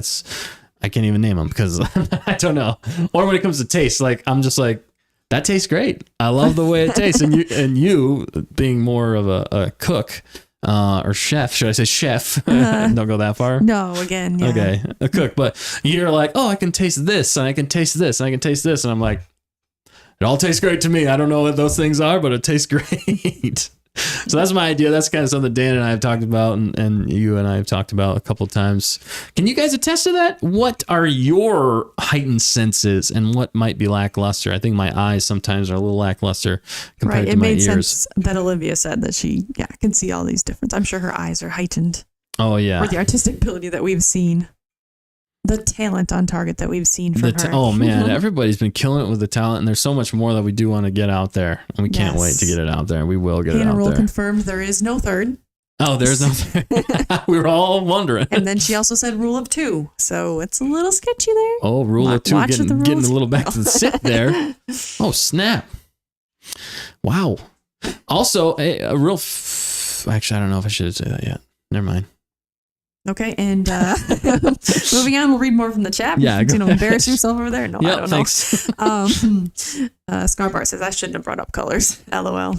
I can't even name them because I don't know. Or when it comes to taste, like, I'm just like, that tastes great. I love the way it tastes. And you being more of a cook or chef, should I say chef? Don't go that far. No, again, yeah. Okay, a cook. But you're like, oh, I can taste this, and I can taste this, and I can taste this. And I'm like, it all tastes great to me. I don't know what those things are, but it tastes great. So that's my idea. That's kind of something Dan and I have talked about, and you and I have talked about a couple of times. Can you guys attest to that? What are your heightened senses, and what might be lackluster? I think my eyes sometimes are a little lackluster compared Right. to It my made ears. sense that Olivia said that she can see all these different. I'm sure her eyes are heightened. Oh yeah. Or the artistic ability that we've seen. The talent on target that we've seen from her. Oh man, everybody's been killing it with the talent, and there's so much more that we do want to get out there, and we can't Yes. wait to get it out there. We will get it Hannah out Roll there. confirmed there is no third. Oh, there's no. We were all wondering. And then she also said rule of 2. So it's a little sketchy there. Oh, rule of 2 Watch getting, the getting rules. a little back to the sit there. Oh, snap. Wow. Also, a real... Actually, I don't know if I should say that yet. Never mind. Okay, and moving on, we'll read more from the chat. Yeah, go Embarrass yourself over there? No, I Yep, don't thanks. know. Scarbar says, I shouldn't have brought up colors. LOL.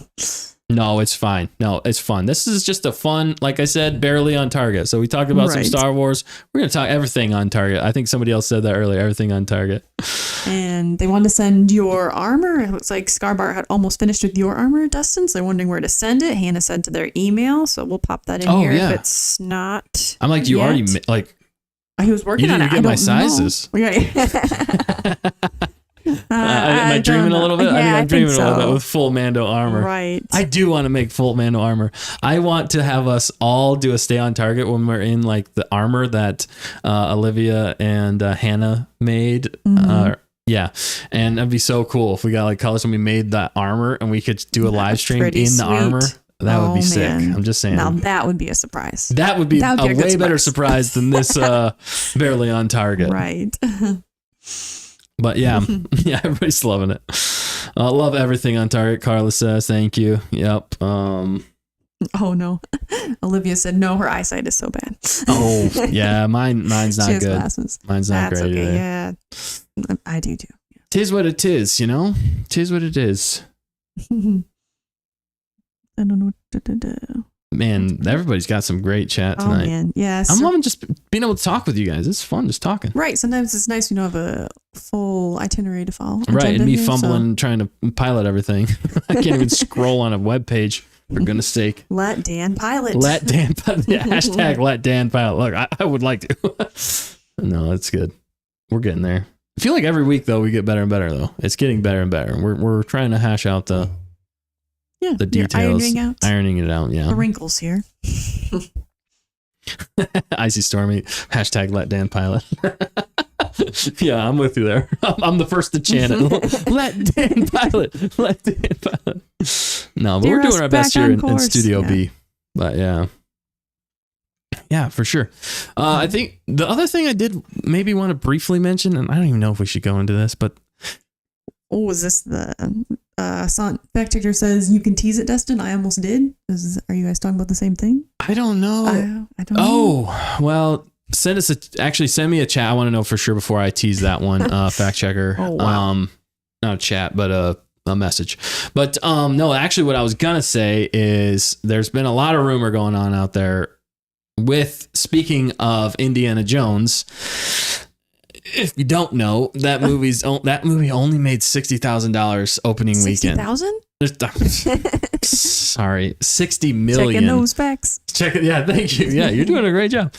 No, it's fine. No, it's fun. This is just a fun, like I said, barely on target. So we talked about some Right. Star Wars. We're going to talk everything on target. I think somebody else said that earlier. Everything on target. And they wanted to send your armor. It looks like Scarbar had almost finished with your armor, Dustin. So they're wondering where to send it. Hannah said to their email. So we'll pop that in Oh, here yeah. if it's not. I'm like, you yet. already, like, He was working you on didn't it. even I get my don't know. sizes. Right. am I dreaming a little bit? I think I'm dreaming a little bit with full Mando armor. Right. I do want to make full Mando armor. I want to have us all do a stay on target when we're in like the armor that Olivia and Hannah made. Yeah. And that'd be so cool if we got like colors and we made that armor and we could do a live stream in pretty the sweet. armor. That would be sick. man. I'm just saying. Now that would be a surprise. That would be That would be a a good way better surprise. surprise than this barely on target. Right. But yeah, yeah, everybody's loving it. Love everything on target. Carla says, thank you. Yep. Oh no. Olivia said no, her eyesight is so bad. Oh yeah, mine's not She has good. glasses. Mine's not That's great okay. either. Yeah. I do too. Tis what it is, you know? Tis what it is. I don't know what to do. Man, everybody's got some great chat Oh tonight. man. Yes. I'm loving just being able to talk with you guys. It's fun just talking. Right. Sometimes it's nice, you know, have a full itinerary to follow. Right, agenda and me here, so fumbling trying to pilot everything. I can't even scroll on a web page, for goodness sake. Let Dan pilot. Let Dan pilot. Yeah, hashtag let Dan pilot. Look, I would like to. No, that's good. We're getting there. I feel like every week though we get better and better though. It's getting better and better. We're trying to hash out the yeah, you're details. ironing out Ironing it out, yeah. the wrinkles here. Icy Stormy, hashtag let Dan pilot. Yeah, I'm with you there. I'm the first to chant it. Let Dan pilot. Let Dan pilot. No, but Steer we're doing us our best back here on in course. Studio Yeah. B. But yeah. Yeah, for sure. I think the other thing I did maybe want to briefly mention, and I don't even know if we should go into this, but Oh, is this the fact checker says you can tease it, Dustin? I almost did. Are you guys talking about the same thing? I don't know. I don't know. Oh, well, send me a chat. I want to know for sure before I tease that one. Fact checker. Oh, wow. Not a chat, but a message. But no, actually what I was gonna say is there's been a lot of rumor going on out there with, speaking of Indiana Jones, if you don't know, that movie only made $60,000 opening weekend. 60,000? Sorry, 60 million. Checking those facts. Check it. Yeah, thank you. Yeah, you're doing a great job.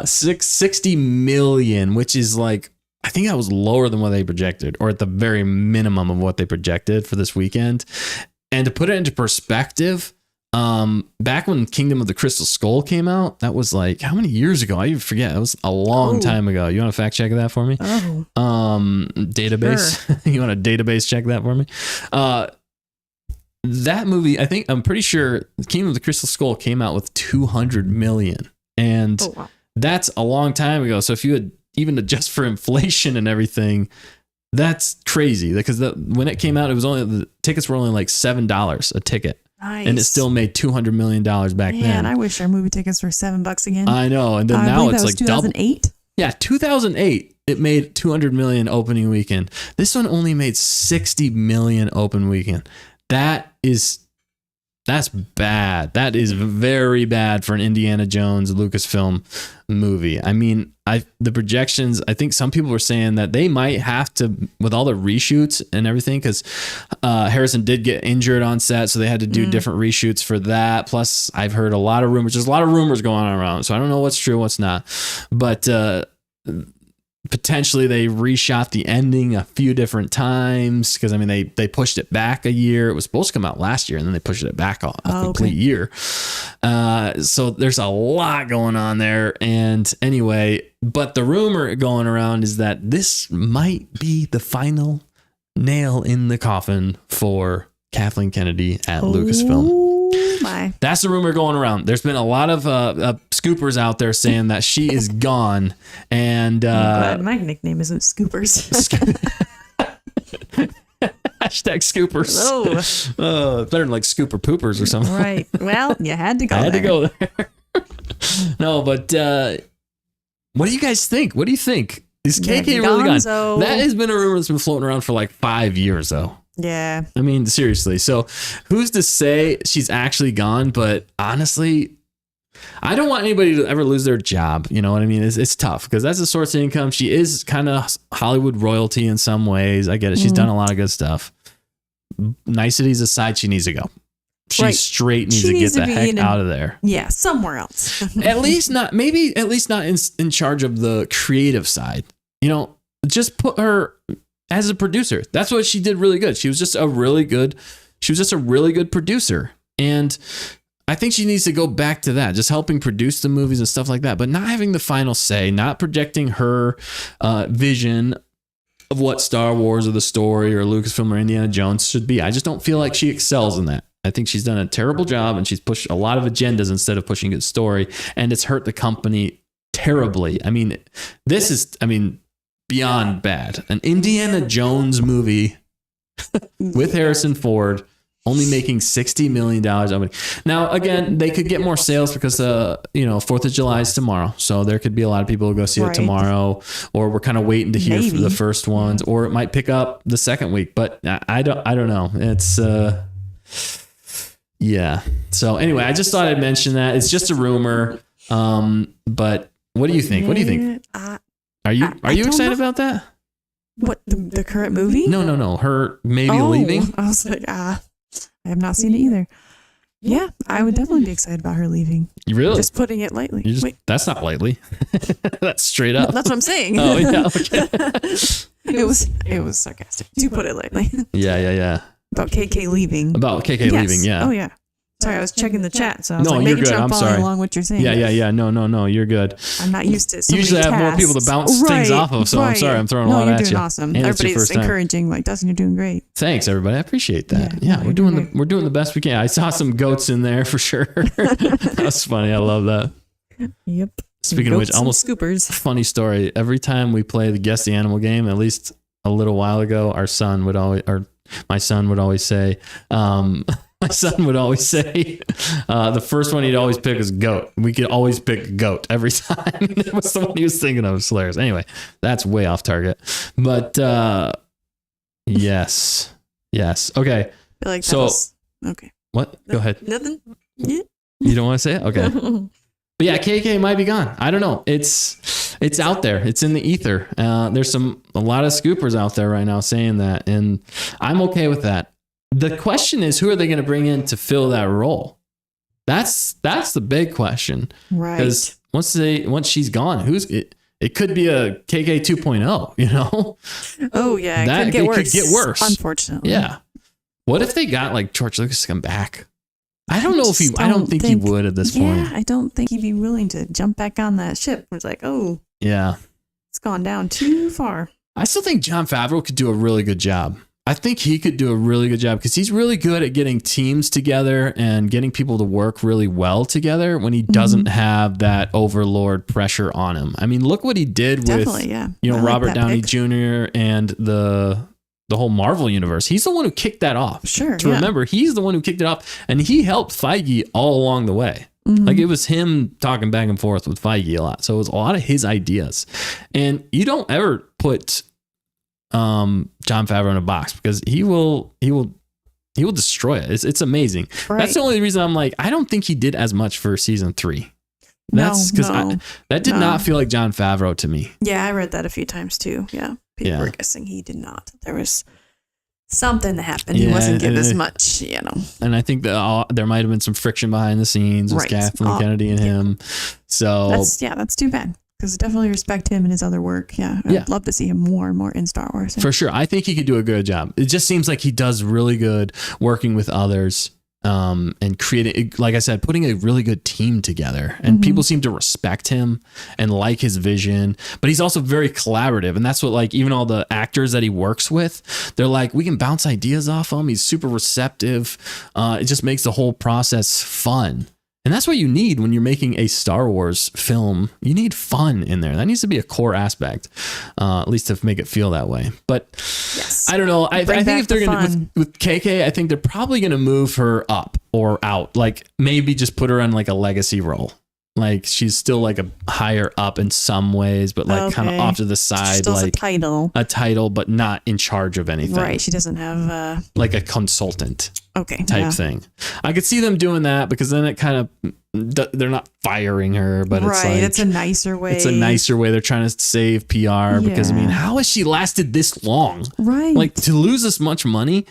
60 million, which is like, I think that was lower than what they projected, or at the very minimum of what they projected for this weekend. And to put it into perspective, back when Kingdom of the Crystal Skull came out, that was like, how many years ago? I even forget. It was a long time ago. You want to fact check that for me? Oh. Database. Sure. You want to database check that for me? That movie, I'm pretty sure Kingdom of the Crystal Skull came out with 200 million. And that's a long time ago. So if you had even adjust for inflation and everything, that's crazy. Because when it came out, the tickets were only like $7 a ticket. Nice. And it still made $200 million back then. Man, I wish our movie tickets were $7 again. I know. And then now it's like 2008? double. Yeah, 2008. It made 200 million opening weekend. This one only made 60 million open weekend. That's bad. That is very bad for an Indiana Jones Lucasfilm movie. I mean, the projections, I think some people were saying that they might have to, with all the reshoots and everything, because Harrison did get injured on set, so they had to do different reshoots for that. Plus, I've heard a lot of rumors. There's a lot of rumors going on around, so I don't know what's true, what's not. But potentially they reshot the ending a few different times, because I mean they pushed it back a year. It was supposed to come out last year, and then they pushed it back a complete year. So there's a lot going on there. And anyway, but the rumor going around is that this might be the final nail in the coffin for Kathleen Kennedy at Lucasfilm. My. That's the rumor going around. There's been a lot of scoopers out there saying that she is gone. And I'm glad my nickname isn't Scoopers. Hashtag Scoopers. Oh, better than like Scooper Poopers or something. Right. Well, you had to go I had there. to go there. No, but what do you guys think? What do you think? Is KK really gone? Gonzo. That has been a rumor that's been floating around for like 5 years, though. Yeah. I mean, seriously. So who's to say she's actually gone? But honestly, I don't want anybody to ever lose their job. You know what I mean? It's tough because that's a source of income. She is kind of Hollywood royalty in some ways. I get it. She's done a lot of good stuff. Niceties aside, she needs to go. She straight needs to get the heck out of there. Yeah, somewhere else. At least not in charge of the creative side. You know, just put her as a producer. That's what she did really good. She was just a really good producer. And I think she needs to go back to that, just helping produce the movies and stuff like that, but not having the final say, not projecting her vision of what Star Wars or the story or Lucasfilm or Indiana Jones should be. I just don't feel like she excels in that. I think she's done a terrible job, and she's pushed a lot of agendas instead of pushing a good story, and it's hurt the company terribly. I mean, this is beyond bad. An Indiana Jones movie with Harrison Ford only making $60 million. Now, again, they could get more sales because 4th of July is tomorrow. So there could be a lot of people who go see it tomorrow, or we're kind of waiting to hear for the first ones, or it might pick up the second week, but I don't know. It's yeah. So anyway, I just thought I'd mention that. It's just a rumor. But what do you think? What do you think? Are you excited about that? What, the current movie? No. Her maybe leaving. I was like, I have not seen it either. Yeah, I would definitely be excited about her leaving. Really? Just putting it lightly. Wait. That's not lightly. That's straight up. That's what I'm saying. Oh, yeah. Okay. It was sarcastic, to put it lightly. Yeah. About KK leaving. Leaving, yeah. Oh, yeah. Sorry, I was checking the chat, so I was you're making good. sure I'm following sorry. along what you're saying. Yeah. No, you're good. I'm not used to so usually many I have more tasks. people to bounce things off of, so I'm sorry I'm throwing a lot at you. No, you're doing awesome. And Everybody's encouraging, like, Dustin, you're doing great. Thanks, everybody. I appreciate that. Yeah, we're doing the best we can. I saw some goats in there for sure. That's funny. I love that. Yep. Speaking of which, almost scoopers. Funny story. Every time we play the Guess the Animal game, at least a little while ago, my son would always say, the first one he'd always pick is goat. We could always pick goat every time. It was the one he was thinking of. Hilarious. Anyway, that's way off target. But yes. Okay. I feel like okay. Okay. What? Go ahead. Nothing. Yeah. You don't want to say it? Okay. But yeah, KK might be gone. I don't know. It's out there. It's in the ether. There's a lot of scoopers out there right now saying that, and I'm okay with that. The question is, who are they going to bring in to fill that role? That's the big question. Right. Because once she's gone, it could be a KK 2.0, you know? Oh yeah, it could get worse. It could get worse. Unfortunately. Yeah. What if they got like George Lucas to come back? I don't know if he. I don't think he would at this point. Yeah, I don't think he'd be willing to jump back on that ship. It's like, oh, yeah, it's gone down too far. I still think Jon Favreau could do a really good job. I think he could do a really good job because he's really good at getting teams together and getting people to work really well together when he doesn't have that overlord pressure on him. I mean, look what he did with Robert Downey Jr. and the whole Marvel universe. He's the one who kicked that off. Sure. Remember, he's the one who kicked it off, and he helped Feige all along the way. Like it was him talking back and forth with Feige a lot. So it was a lot of his ideas. And you don't ever put Jon Favreau in a box because he will destroy it. It's amazing. Right. That's the only reason I'm like, I don't think he did as much for season 3. That's because that did not feel like Jon Favreau to me. Yeah, I read that a few times too. Yeah. People were guessing he did not. There was something that happened. He wasn't given as much, you know. And I think that there might have been some friction behind the scenes with Kathleen Kennedy and him. So that's too bad. Because I definitely respect him and his other work. Yeah. I'd love to see him more and more in Star Wars. For sure. I think he could do a good job. It just seems like he does really good working with others. And creating, like I said, putting a really good team together, and people seem to respect him and like his vision, but he's also very collaborative. And that's what, like, even all the actors that he works with, they're like, we can bounce ideas off him. He's super receptive. It just makes the whole process fun. And that's what you need when you're making a Star Wars film. You need fun in there. That needs to be a core aspect, at least to make it feel that way. But I don't know. I think if they're going to, with KK, I think they're probably going to move her up or out. Like maybe just put her on like a legacy role. Like she's still like a higher up in some ways, but like kind of off to the side, still like a title, but not in charge of anything. Right. She doesn't have like a consultant. Type thing. I could see them doing that because then it kind of, they're not firing her, but it's like, it's a nicer way. It's a nicer way. They're trying to save PR because I mean, how has she lasted this long? Right. Like to lose this much money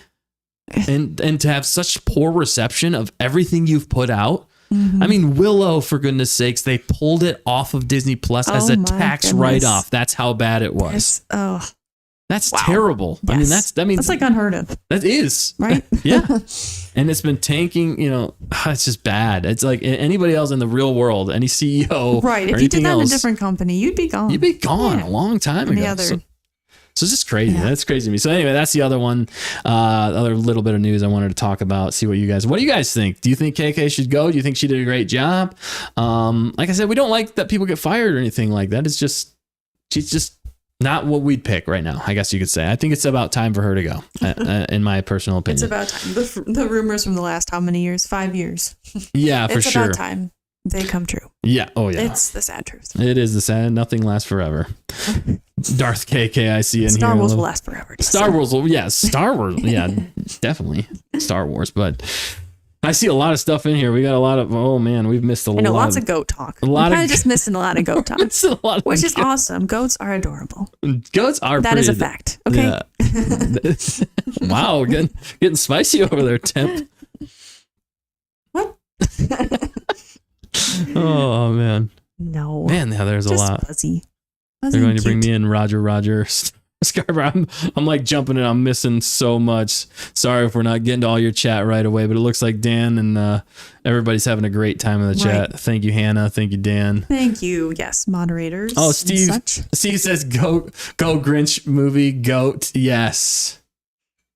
and to have such poor reception of everything you've put out. I mean, Willow, for goodness sakes, they pulled it off of Disney Plus as a tax write-off. That's how bad it was. That's terrible. Yes. I mean, that's like unheard of. That is. Right? Yeah. And it's been tanking, it's just bad. It's like anybody else in the real world, any CEO. Right. If you did that in a different company, you'd be gone. You'd be gone a long time ago. So it's just crazy. Yeah. That's crazy to me. So anyway, that's the other one. Other little bit of news I wanted to talk about. See what do you guys think? Do you think KK should go? Do you think she did a great job? Like I said, we don't like that people get fired or anything like that. It's just, she's just not what we'd pick right now, I guess you could say. I think it's about time for her to go, in my personal opinion. It's about time. The rumors from the last how many years? 5 years. Yeah, for sure. It's about time they come true. Yeah. Oh, yeah. It's the sad truth. It is the sad. Nothing lasts forever. Darth KK, I see in Star here. Wars will last forever. Star Wars will, Star Wars. Yeah, definitely Star Wars. But I see a lot of stuff in here. We got a lot of, oh man, we've missed a lot. Lots of goat talk. We're just missing a lot of goat talk. Which is awesome. Goats are adorable. Goats are That is a fact. Okay. Yeah. Wow, getting spicy over there, Temp. What? Oh man. No. Man, yeah, there's just a lot. Fuzzy They're going to bring me in Roger Scarborough. I'm like jumping in. I'm missing so much. Sorry if we're not getting to all your chat right away, but it looks like Dan and everybody's having a great time in the chat. Thank you, Hannah. Thank you, Dan. Thank you. Yes, moderators. Oh, Steve says go Grinch movie, goat. Yes.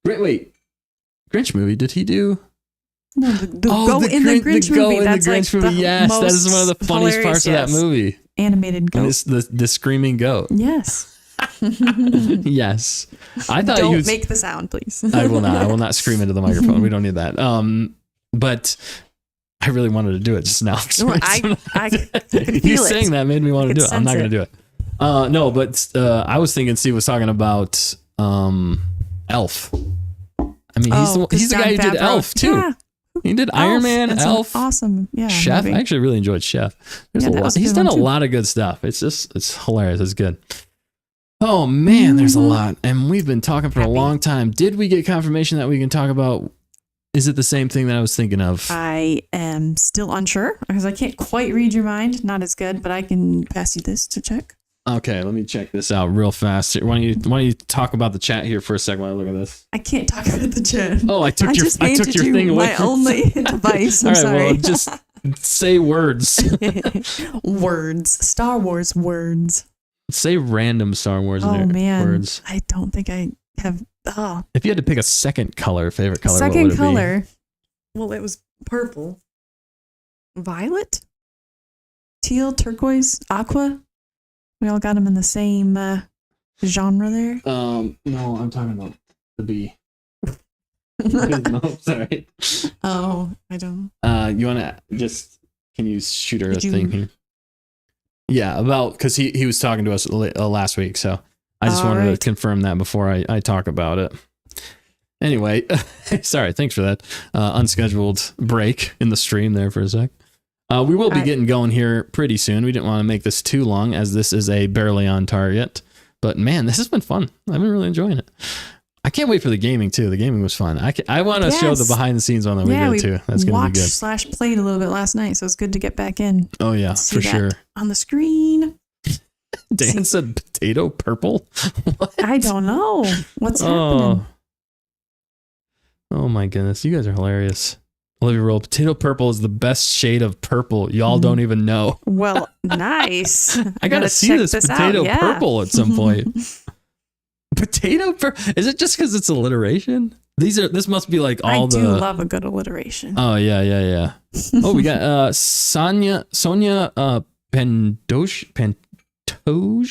Wait. Grinch movie. Did he do? No, the goat in the Grinch movie. That's like the yes, that is one of the funniest parts of that movie. Animated goat. And it's the screaming goat. Yes. Yes. I thought Don't make the sound, please. I will not. I will not scream into the microphone. We don't need that. But I really wanted to do it just now. I could you saying that made me want to do it. I'm not going to do it. No, but I was thinking Steve was talking about Elf. I mean, he's the guy who did Elf too. Yeah. He did Iron Man, It's Elf, an awesome, yeah. Chef. movie. I actually really enjoyed Chef. There's Yeah, a that lot. was a He's good done one, a too. lot of good stuff. It's hilarious. It's good. Oh man, there's a lot, and we've been talking for a long time. Did we get confirmation that we can talk about? Is it the same thing that I was thinking of? I am still unsure because I can't quite read your mind. Not as good, but I can pass you this to check. Okay, let me check this out real fast. Why don't you talk about the chat here for a second while I look at this? I can't talk about the chat. Oh, I took your handed you thing away. My only device. I'm All right, sorry. well, just say words. Words. Star Wars words. Say random Star Wars Oh man, words. I don't think I have. Oh, If you had to pick a second color, favorite color, what second would it color. Well, it was purple, violet, teal, turquoise, aqua. We all got them in the same genre there. be? No, I'm talking about the bee. No, sorry. Oh, I don't. You want to just? Can you shoot her Did a thing here? Yeah, about because he was talking to us last week, so I just wanted to confirm that before I talk about it. Anyway, sorry, thanks for that unscheduled break in the stream there for a sec. We will be getting going here pretty soon. We didn't want to make this too long as this is a barely on target. But man, this has been fun. I've been really enjoying it. I can't wait for the gaming too. The gaming was fun. I want to show the behind the scenes one that we did too. That's going to be good. Played a little bit last night, so it's good to get back in. Oh yeah, for sure. On the screen. Dan said potato purple. I don't know what's happening. Oh my goodness, you guys are hilarious. Olivia Roll, potato purple is the best shade of purple. Y'all don't even know. Well, nice. I gotta see this potato purple at some point. Potato purple? Is it just because it's alliteration? This must be like all the. I do love a good alliteration. Oh yeah. Oh, we got Sonia Pantoja.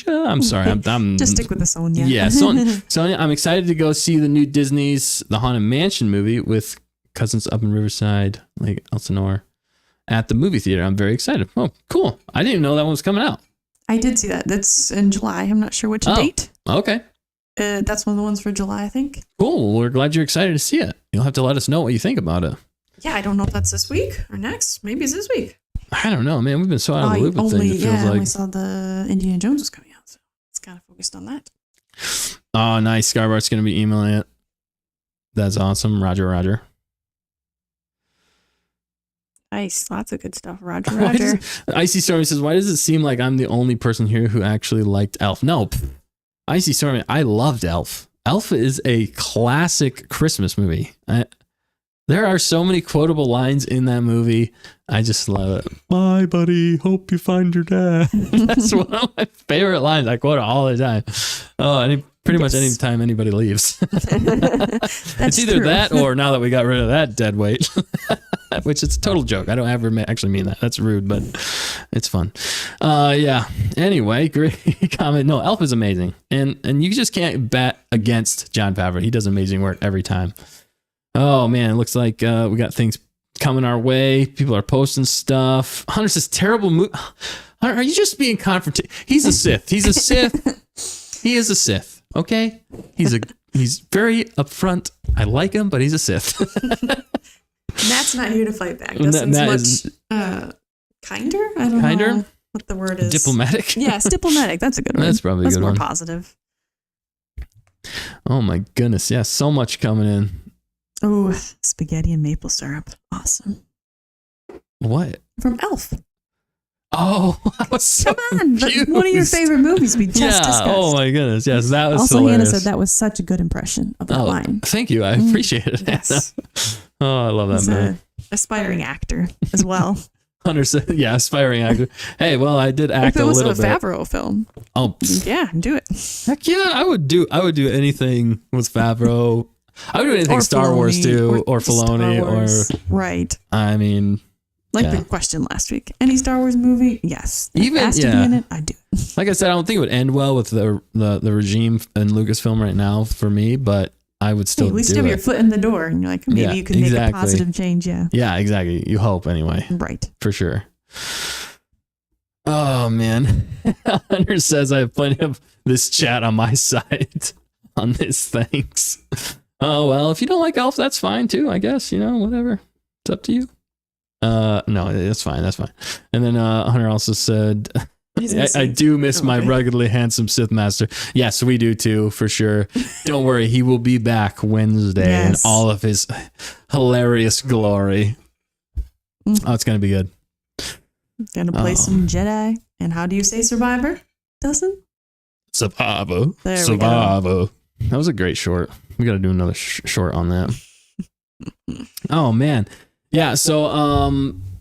I'm sorry. I'm just stick with the Sonia. Yeah, Sonia. I'm excited to go see the new Disney's The Haunted Mansion movie with cousins up in Riverside, Lake Elsinore, at the movie theater. I'm very excited. Oh, cool. I didn't even know that one was coming out. I did see that. That's in July. I'm not sure which date. Okay. That's one of the ones for July, I think. Cool. We're glad you're excited to see it. You'll have to let us know what you think about it. Yeah, I don't know if that's this week or next. Maybe it's this week. I don't know, man. We've been so out of the loop with things. It feels like. I only saw the Indiana Jones was coming out, so it's kind of focused on that. Oh, nice. Scarbart's going to be emailing it. That's awesome. Roger. Nice. Lots of good stuff. Roger. Icy Stormy says, why does it seem like I'm the only person here who actually liked Elf? No. Icy Stormy, I loved Elf. Elf is a classic Christmas movie. There are so many quotable lines in that movie. I just love it. Bye, buddy. Hope you find your dad. That's one of my favorite lines. I quote it all the time. Oh, pretty much any time anybody leaves. It's either that or now that we got rid of that dead weight, which is a total joke. I don't ever actually mean that. That's rude, but it's fun. Yeah. Anyway, great comment. No, Elf is amazing. And you just can't bet against Jon Favreau. He does amazing work every time. Oh man, it looks like we got things coming our way. People are posting stuff. Hunter says, terrible movie. Hunter, are you just being confrontational? He's a Sith. He is a Sith. Okay? He's very upfront. I like him, but he's a Sith. Matt's not here to fight back. Dustin's much kinder? I don't know what the word is. Diplomatic? Yes, diplomatic. That's a good word. That's probably a good one. That's more positive. Oh my goodness. Yeah, so much coming in. Oh, spaghetti and maple syrup. Awesome. What? From Elf. Oh, I was so Come on. One of your favorite movies we just discussed. Oh my goodness. Yes, that was also, hilarious. Hannah said that was such a good impression of that line. Thank you. I appreciate it. Yes. Oh, I love that man. An aspiring actor as well. Hunter said, yeah, aspiring actor. Hey, well, I did act a little bit. If it was a Favreau film. Oh. Yeah, do it. Heck yeah, I would do anything with Favreau. I would do anything Star Wars too, or Filoni, or right. I mean, like the question last week. Any Star Wars movie? Yes. Even has to be in it. I do. Like I said, I don't think it would end well with the regime in Lucasfilm right now for me, but I would still. At least you have your foot in the door, and you're like, maybe you can make a positive change. Yeah. Yeah, exactly. You hope anyway. Right. For sure. Oh man, Hunter says I have plenty of this chat on my side on this. Thanks. Oh, well, if you don't like Elf, that's fine too, I guess, whatever. It's up to you. No, that's fine. That's fine. And then Hunter also said, I do miss my ruggedly handsome Sith Master. Yes, we do too, for sure. Don't worry, he will be back Wednesday in all of his hilarious glory. Oh, it's going to be good. Gonna play some Jedi. And how do you say survivor, Dustin? Survivor. There Survivor. That was a great short. We got to do another short on that. Oh, man. Yeah, so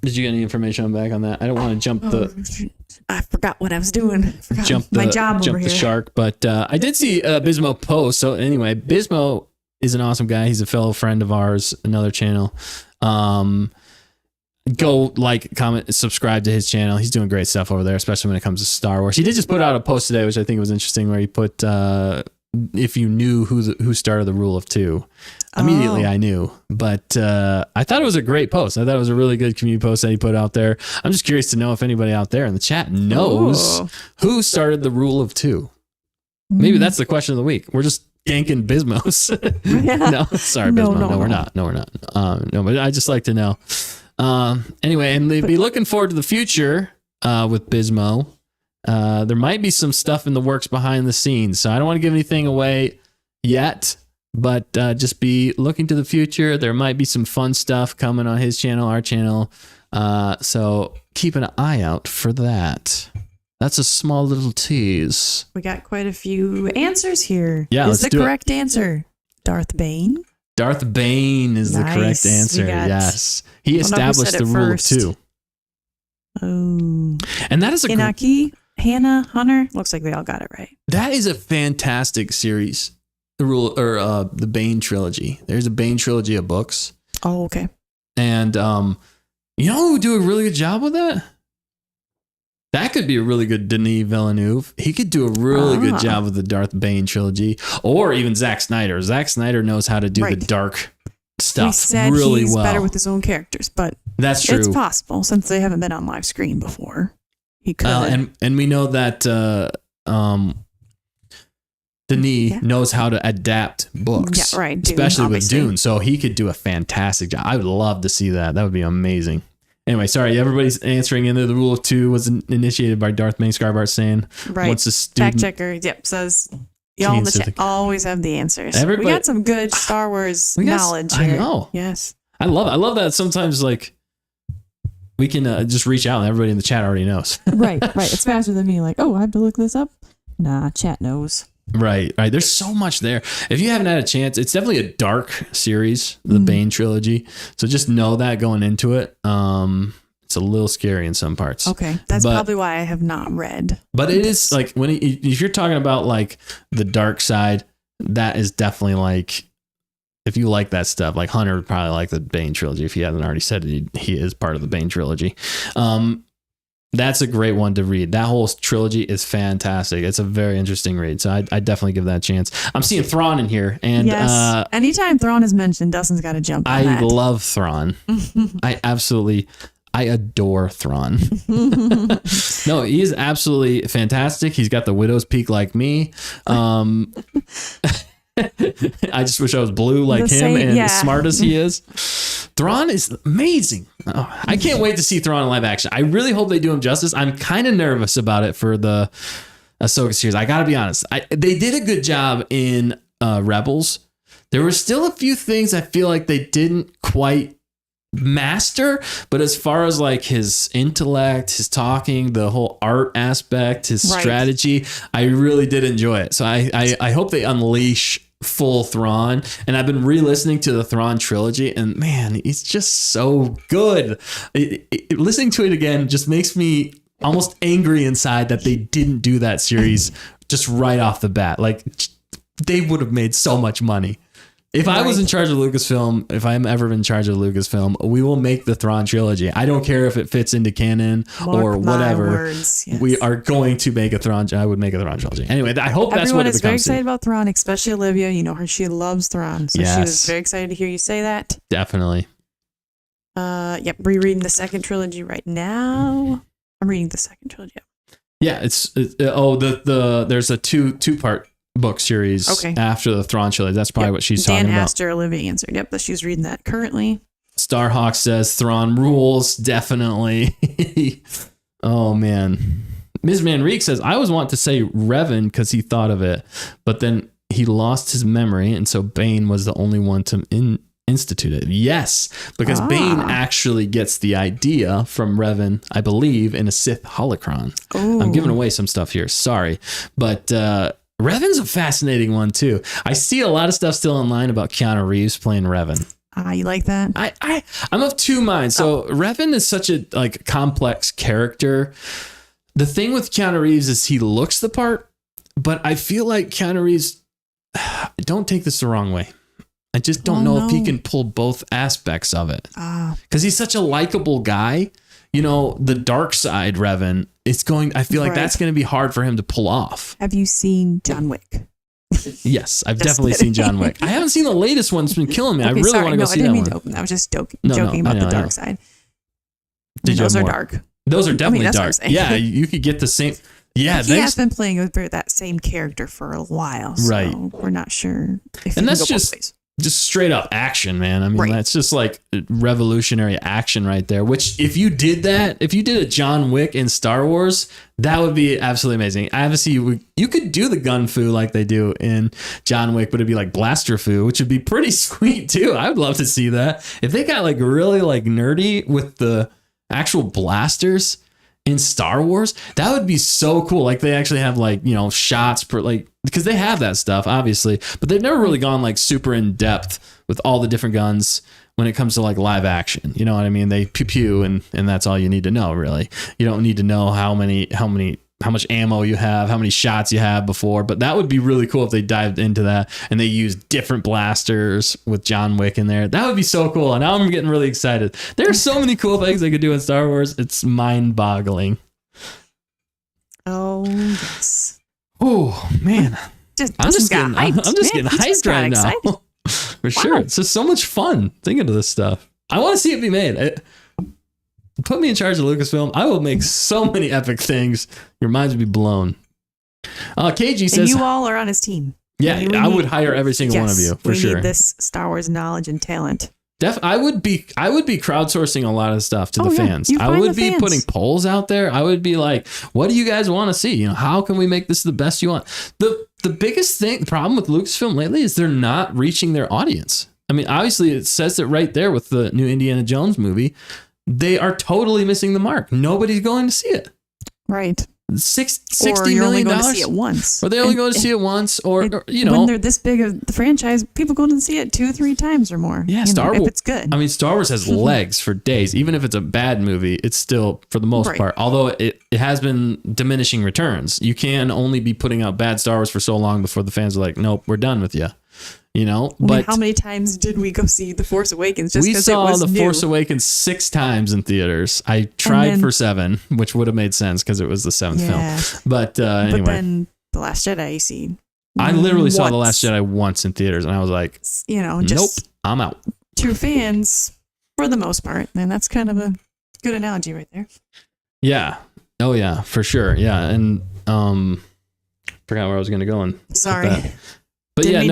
did you get any information back on that? I don't want to jump I forgot what I was doing. My job over here. The shark, but I did see Bismo post. So anyway, Bismo is an awesome guy. He's a fellow friend of ours, another channel. Go like, comment, subscribe to his channel. He's doing great stuff over there, especially when it comes to Star Wars. He did just put out a post today, which I think was interesting, where he put if you knew who started the rule of two. Immediately I knew, but I thought it was a great post. I thought it was a really good community post that he put out there. I'm just curious to know if anybody out there in the chat knows who started the rule of two. Maybe that's the question of the week. We're just ganking Bismos. No, sorry, Bismo. No, we're not. No, we're not. No, but I just like to know. Anyway, and they'd be looking forward to the future with Bismo. There might be some stuff in the works behind the scenes, so I don't want to give anything away yet, but just be looking to the future. There might be some fun stuff coming on his channel, our channel, so keep an eye out for that. That's a small little tease. We got quite a few answers here. Yeah, is the correct answer Darth Bane? Darth Bane is the correct answer. Yes, he established the rule of two. Oh, and that is a Inaki, Hannah, Hunter. Looks like they all got it right. That is a fantastic series. The rule, or the Bane trilogy. There's a Bane trilogy of books. Oh, okay. And you know who would do a really good job with that? That could be a really good Denis Villeneuve. He could do a really good job with the Darth Bane trilogy, or even Zack Snyder. Zack Snyder knows how to do the dark stuff he said really he's well. Better with his own characters, but that's true. It's possible since they haven't been on live screen before. He could, and we know that Denis knows how to adapt books, yeah, right. Especially with Dune, so he could do a fantastic job. I would love to see that. That would be amazing. Anyway, sorry, everybody's answering into the rule of two was initiated by Darth Bane Scarbart saying, right. Once a student... Fact checker, says, y'all in the chat always have the answers. We got some good Star Wars knowledge here. I know. Yes. I love that sometimes, like, we can just reach out and everybody in the chat already knows. Right. It's faster than me. Like, I have to look this up. Nah, chat knows. Right. There's so much there. If you haven't had a chance, it's definitely a dark series, the Bane trilogy. So just know that going into it. It's a little scary in some parts. Okay. That's probably why I have not read. But it is like if you're talking about like the dark side, that is definitely like, if you like that stuff, like Hunter would probably like the Bane trilogy. If he hasn't already said it, he is part of the Bane trilogy. That's a great one to read. That whole trilogy is fantastic. It's a very interesting read. So I definitely give that a chance. I'm seeing Thrawn in here. And yes. Anytime Thrawn is mentioned, Dustin's got to jump on that. I love Thrawn. I adore Thrawn. No, he is absolutely fantastic. He's got the widow's peak like me. I just wish I was blue like him and as smart as he is. Thrawn is amazing. Oh, I can't wait to see Thrawn in live action. I really hope they do him justice. I'm kind of nervous about it for the Ahsoka series. I gotta be honest. They did a good job in Rebels. There were still a few things I feel like they didn't quite master, but as far as like his intellect, his talking, the whole art aspect, his strategy, I really did enjoy it. So I hope they unleash full Thrawn. And I've been re-listening to the Thrawn trilogy, and man, he's just so good. Listening to it again just makes me almost angry inside that they didn't do that series just right off the bat. Like, they would have made so much money. If I was in charge of Lucasfilm, if I'm ever in charge of Lucasfilm, we will make the Thrawn trilogy. I don't care if it fits into canon or whatever. Words, yes. We are going to make a Thrawn. I would make a Thrawn trilogy. Anyway, I hope that's what it becomes. Everyone is very excited about Thrawn, especially Olivia. You know her; she loves Thrawn, so she was very excited to hear you say that. Definitely. Yep. Rereading the second trilogy right now. I'm reading the second trilogy. Yeah, there's a two-part book series after the Thrawn trilogy. That's probably what she's talking about. Dan asked her, Olivia answered. Yep, but she's reading that currently. Starhawk says Thrawn rules, definitely. Oh man. Ms. Manrique says, I always want to say Revan because he thought of it, but then he lost his memory, and so Bane was the only one to institute it. Yes, because Bane actually gets the idea from Revan, I believe, in a Sith holocron. Ooh. I'm giving away some stuff here. Sorry. But Revan's a fascinating one, too. I see a lot of stuff still online about Keanu Reeves playing Revan. You like that? I'm of two minds. So Revan is such a complex character. The thing with Keanu Reeves is he looks the part, but I feel like Keanu Reeves, don't take this the wrong way, I just don't know if he can pull both aspects of it. Because he's such a likable guy. You know, the dark side Revan, I feel like that's going to be hard for him to pull off. Have you seen John Wick? Yes, I've definitely seen John Wick. I haven't seen the latest one. It's been killing me. I really want to go see that one. I was just joking about the dark side. Those are dark. Those are definitely dark. Yeah, you could get the same. Yeah, he has been playing with that same character for a while. So right. We're not sure if and that's just straight up action, man. I mean, that's just like revolutionary action right there, which if you did a John Wick in Star Wars, that would be absolutely amazing. Obviously, you could do the gun fu like they do in John Wick, but it'd be like blaster fu, which would be pretty sweet too. I would love to see that. If they got like really like nerdy with the actual blasters in Star Wars, that would be so cool. Like they actually have like, you know, shots per like, because they have that stuff obviously, but they've never really gone like super in depth with all the different guns when it comes to like live action. You know what I mean? They pew pew and that's all you need to know really. You don't need to know how much ammo you have, how many shots you have before, but that would be really cool if they dived into that and they used different blasters with John Wick in there. That would be so cool. And now I'm getting really excited. There are so many cool things they could do in Star Wars. It's mind boggling. Oh, yes. Oh man. I'm just getting hyped right now. For sure. It's just so much fun thinking of this stuff. I want to see it be made. Put me in charge of Lucasfilm. I will make so many epic things. Your minds would be blown. KG says, and you all are on his team. Yeah, I would hire every single one of you for sure. We need this Star Wars knowledge and talent. I would be crowdsourcing a lot of stuff to the fans. I would be putting polls out there. I would be like, what do you guys want to see? You know, how can we make this the best you want? The biggest problem with Lucasfilm lately is they're not reaching their audience. I mean, obviously it says it right there with the new Indiana Jones movie. They are totally missing the mark. Nobody's going to see it. Right. $60 million. Going to see it once. Or they only go to see it once, or you know. When they're this big of the franchise, people go to see it 2 or 3 times or more. Yeah, Star Wars. If it's good. I mean, Star Wars has legs for days. Even if it's a bad movie, it's still, for the most part, although it has been diminishing returns. You can only be putting out bad Star Wars for so long before the fans are like, nope, we're done with you. You know, but how many times did we go see The Force Awakens? Just we saw The Force Awakens 6 times in theaters. I tried for 7, which would have made sense because it was the 7th film. But anyway, but then The Last Jedi, you see, I literally saw The Last Jedi once in theaters, and I was like, you know, just nope, I'm out. True fans for the most part, and that's kind of a good analogy right there. Yeah. Oh yeah, for sure. Yeah, and forgot where I was going to go. Sorry. But I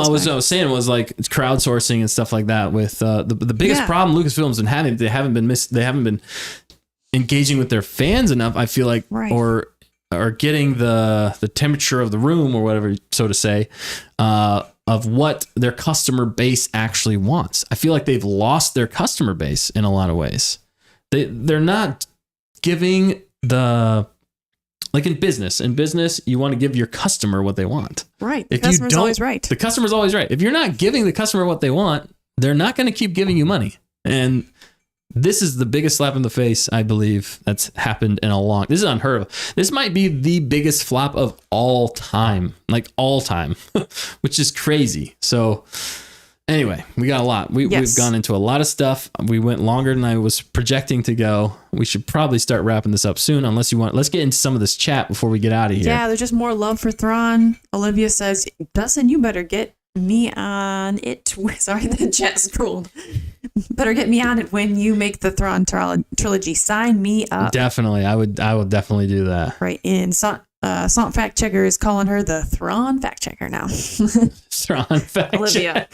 was saying was like it's crowdsourcing and stuff like that. With the biggest problem Lucasfilm's been having, they haven't been engaging with their fans enough. I feel like, or getting the temperature of the room or whatever, so to say, of what their customer base actually wants. I feel like they've lost their customer base in a lot of ways. They're not giving the. Like in business, you want to give your customer what they want. Right. The customer's always right. The customer's always right. If you're not giving the customer what they want, they're not going to keep giving you money. And this is the biggest slap in the face, I believe, that's happened in this is unheard of. This might be the biggest flop of all time, which is crazy. So anyway, we got a lot. We've gone into a lot of stuff. We went longer than I was projecting to go. We should probably start wrapping this up soon, unless you want. Let's get into some of this chat before we get out of here. Yeah, there's just more love for Thrawn. Olivia says, Dustin, you better get me on it. Sorry, the chat scrolled. Better get me on it when you make the Thrawn trilogy. Sign me up. Definitely. I will definitely do that. Right. And Thrawn Fact Checker is calling her the Thrawn Fact Checker now. Thrawn Fact Olivia.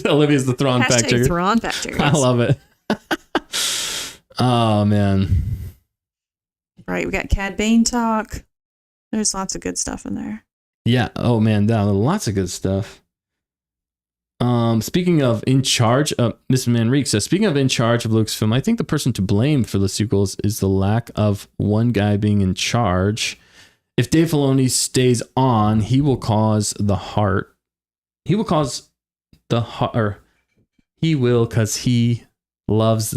Olivia's the Thrawn Fact Checker. Thrawn Fact Checker. I love it. Oh, man. Right, we got Cad Bane talk. There's lots of good stuff in there. Yeah. Oh, man. Lots of good stuff. Speaking of in charge, Miss Manrique says, speaking of in charge of Lucasfilm, I think the person to blame for the sequels is the lack of one guy being in charge. If Dave Filoni stays on, he will cause the heart. He will cause the heart, or he will, because he loves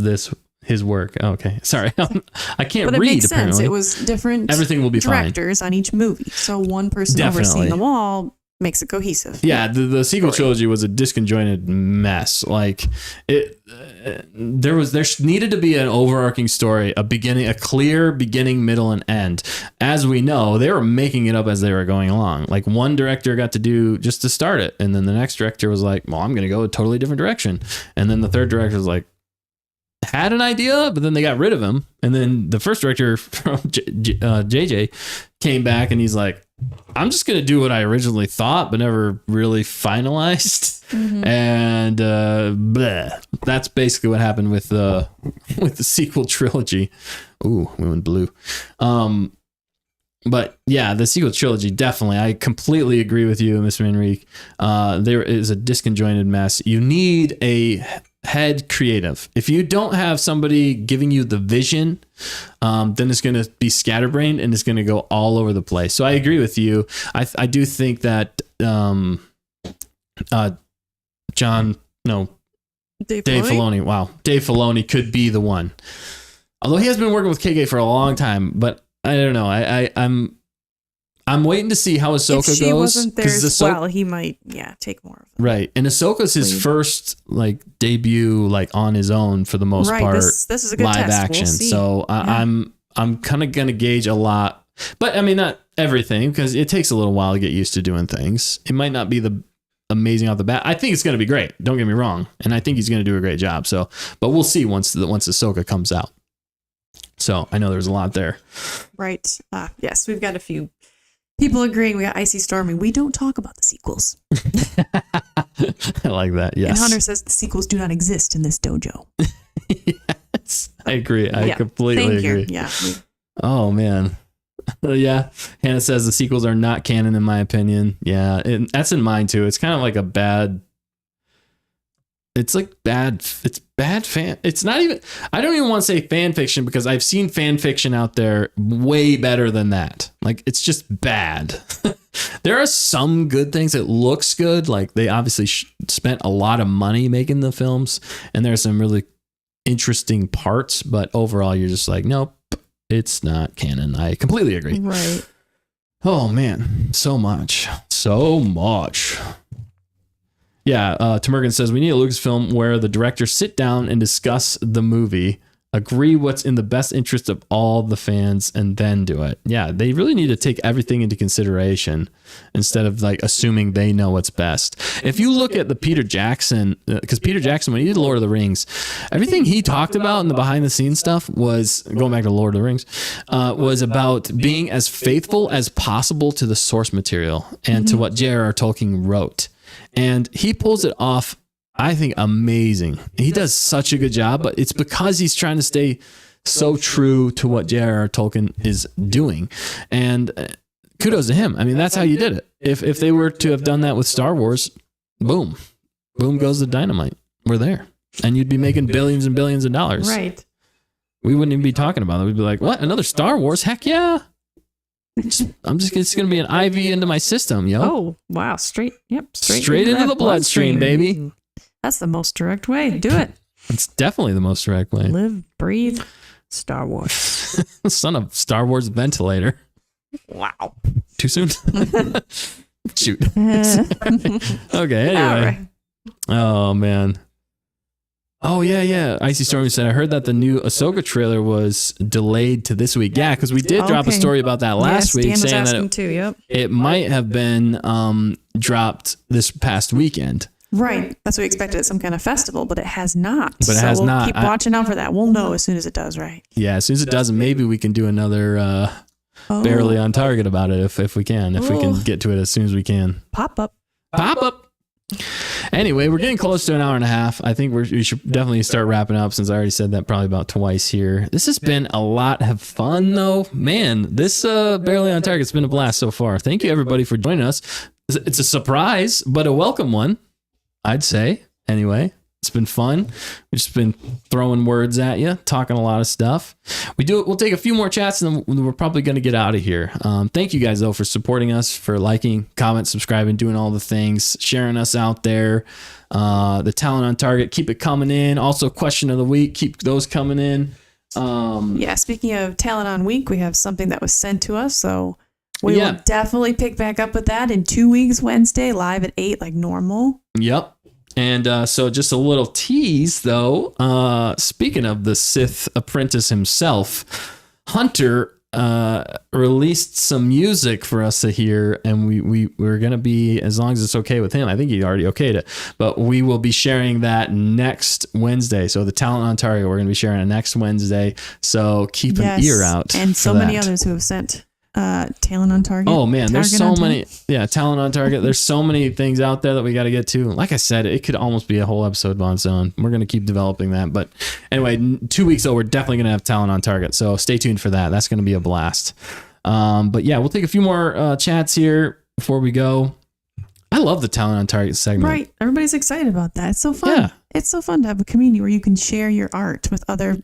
his work. Okay, sorry, I can't but it read. Makes apparently, sense. It was different. Everything will be directors on each movie, so one person overseeing them all makes it cohesive. Yeah, the sequel trilogy was a disconjointed mess. Like there needed to be an overarching story, a clear beginning, middle, and end. As we know, they were making it up as they were going along. Like one director got to do just to start it, and then the next director was like, "Well, I'm going to go a totally different direction," and then the third director was like, had an idea, but then they got rid of him, and then the first director from JJ came back, and he's like, I'm just going to do what I originally thought, but never really finalized. Mm-hmm. And bleh. That's basically what happened with the sequel trilogy. Ooh, we went blue. But yeah, the sequel trilogy, definitely. I completely agree with you, Miss Manrique. There is a disconjointed mess. You need a head creative. If you don't have somebody giving you the vision, then it's going to be scatterbrained and it's going to go all over the place. So I agree with you. I do think that Dave Filoni. Wow, Dave Filoni could be the one. Although he has been working with KK for a long time, but I don't know. I'm waiting to see how Ahsoka goes. If she wasn't there as well, he might, take more of it. Right. And Ahsoka's his first debut on his own for the most part. This is a good live test. action. We'll see. So I'm kind of gonna gauge a lot, but I mean not everything, because it takes a little while to get used to doing things. It might not be the amazing off the bat. I think it's gonna be great. Don't get me wrong, and I think he's gonna do a great job. So, but we'll see once Ahsoka comes out. So I know there's a lot there. Right. Yes, we've got a few people agreeing. We got Icy Stormy. We don't talk about the sequels. I like that. Yes. And Hunter says the sequels do not exist in this dojo. Yes, I agree. I completely agree. Yeah. Oh man. Yeah. Hannah says the sequels are not canon in my opinion. Yeah, that's in mine too. It's kind of like a bad. It's bad fan. It's not even, I don't even want to say fan fiction, because I've seen fan fiction out there way better than that. It's just bad. There are some good things. It looks good. They obviously spent a lot of money making the films, and there's some really interesting parts, but overall you're just like, nope, it's not canon. I completely agree. Right. Oh man. So much. Yeah, Temurgan says, we need a Lucasfilm where the directors sit down and discuss the movie, agree what's in the best interest of all the fans, and then do it. Yeah, they really need to take everything into consideration instead of assuming they know what's best. If you look at the Peter Jackson, because Peter Jackson, when he did Lord of the Rings, everything he talked about in the behind the scenes stuff was, going back to Lord of the Rings, was about being as faithful as possible to the source material and to what J.R.R. Tolkien wrote. And he pulls it off, I think, amazing. He does such a good job, but it's because he's trying to stay so true to what J.R.R. Tolkien is doing. And kudos to him. I mean, that's how you did it. If they were to have done that with Star Wars, boom goes the dynamite. We're there. And you'd be making billions and billions of dollars. Right. We wouldn't even be talking about it. We'd be like, what? Another Star Wars? Heck yeah. It's going to be an IV into my system, yo. Oh, wow. Straight into the bloodstream, baby. That's the most direct way. Do it. It's definitely the most direct way. Live, breathe, Star Wars. Son of Star Wars ventilator. Wow. Too soon? Shoot. Okay, anyway. Right. Oh, man. Oh, yeah. Icy Stormy said, I heard that the new Ahsoka trailer was delayed to this week. Yeah, because we did drop a story about that last week, saying that it might have been dropped this past weekend. Right. That's what we expected at some kind of festival, but it has not. But it has not. Keep watching out for that. We'll know as soon as it does, right? Yeah, as soon as it does, maybe we can do another barely on target about it if we can get to it as soon as we can. Pop up. Anyway, we're getting close to an hour and a half. I think we should definitely start wrapping up, since I already said that probably about twice here. This has been a lot of fun, though. Man, this Barely on Target's been a blast so far. Thank you, everybody, for joining us. It's a surprise, but a welcome one, I'd say. Anyway, it's been fun. We've just been throwing words at you, talking a lot of stuff. We'll take a few more chats, and then we're probably going to get out of here. Thank you guys, though, for supporting us, for liking, comment, subscribing, doing all the things, sharing us out there. The talent on target, keep it coming in. Also, question of the week, keep those coming in. Speaking of talent on week, we have something that was sent to us, so we will definitely pick back up with that in 2 weeks, Wednesday, live at 8 like normal. Yep. And so just a little tease, though. Speaking of the Sith apprentice himself, Hunter released some music for us to hear, and we're going to be, as long as it's okay with him, I think he already okayed it, but we will be sharing that next Wednesday. So the talent on target, we're going to be sharing it next Wednesday. So keep an ear out. And so many others who have sent talent on target. Oh man, there's so many. Yeah, talent on target. There's so many things out there that we got to get to. Like I said, it could almost be a whole episode on its own. We're going to keep developing that. But anyway, 2 weeks though, we're definitely going to have talent on target. So stay tuned for that. That's going to be a blast. But yeah, we'll take a few more chats here before we go. I love the talent on target segment. Right. Everybody's excited about that. It's so fun. Yeah. It's so fun to have a community where you can share your art with other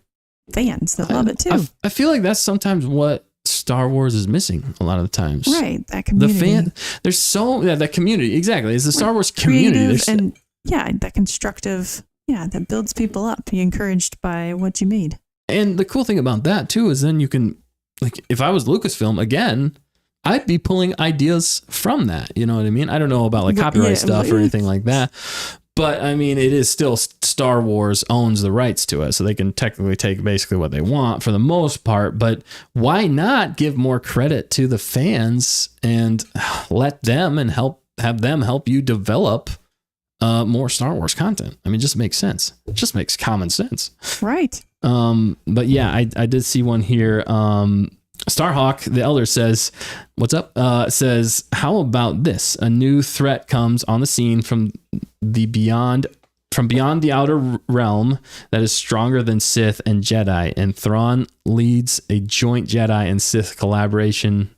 fans that love it too. I feel like that's sometimes what Star Wars is missing a lot of the times. Right, that community. That community, exactly. It's the Star Wars community. And that constructive, that builds people up. Be encouraged by what you made. And the cool thing about that too is then you can, like, if I was Lucasfilm again, I'd be pulling ideas from that. You know what I mean? I don't know about like copyright stuff or anything like that. But I mean, it is still Star Wars owns the rights to it, so they can technically take basically what they want for the most part. But why not give more credit to the fans and let them and have them help you develop more Star Wars content? I mean, it just makes sense. It just makes common sense. Right. But yeah, I did see one here. Starhawk, the Elder, says, what's up? Says, how about this? A new threat comes on the scene from beyond the outer realm that is stronger than Sith and Jedi, and Thrawn leads a joint Jedi and Sith collaboration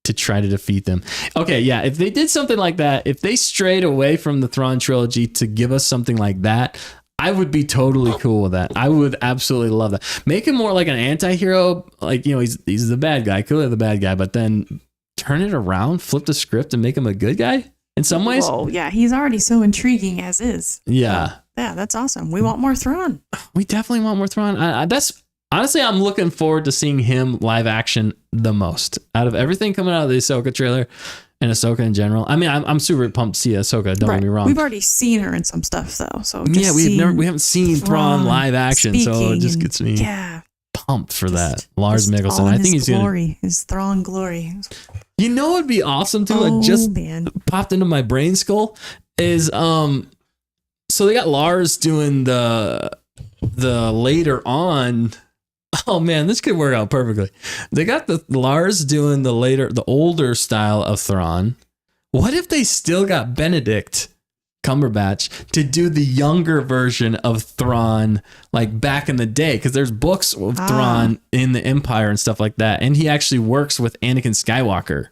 to try to defeat them. Okay, yeah, if they did something like that, if they strayed away from the Thrawn trilogy to give us something like that, I would be totally cool with that. I would absolutely love that. Make him more like an anti-hero, like, you know, he's the bad guy, clearly the bad guy, but then turn it around, flip the script, and make him a good guy in some ways. Oh, yeah, he's already so intriguing as is. Yeah. Yeah, that's awesome. We want more Thrawn. We definitely want more Thrawn. That's honestly, I'm looking forward to seeing him live action the most out of everything coming out of the Ahsoka trailer and Ahsoka in general. I mean, I'm super pumped to see Ahsoka. Don't get me wrong. We've already seen her in some stuff though, so we haven't seen Thrawn live action, so it just gets me pumped for that. Lars Mikkelsen, I think he's his Thrawn glory. You know what'd be awesome too? It just popped into my brain skull is so they got Lars doing the later on. Oh man, this could work out perfectly. They got the Lars doing the older style of Thrawn. What if they still got Benedict Cumberbatch to do the younger version of Thrawn, like back in the day? Because there's books of Thrawn in the Empire and stuff like that, and he actually works with Anakin Skywalker.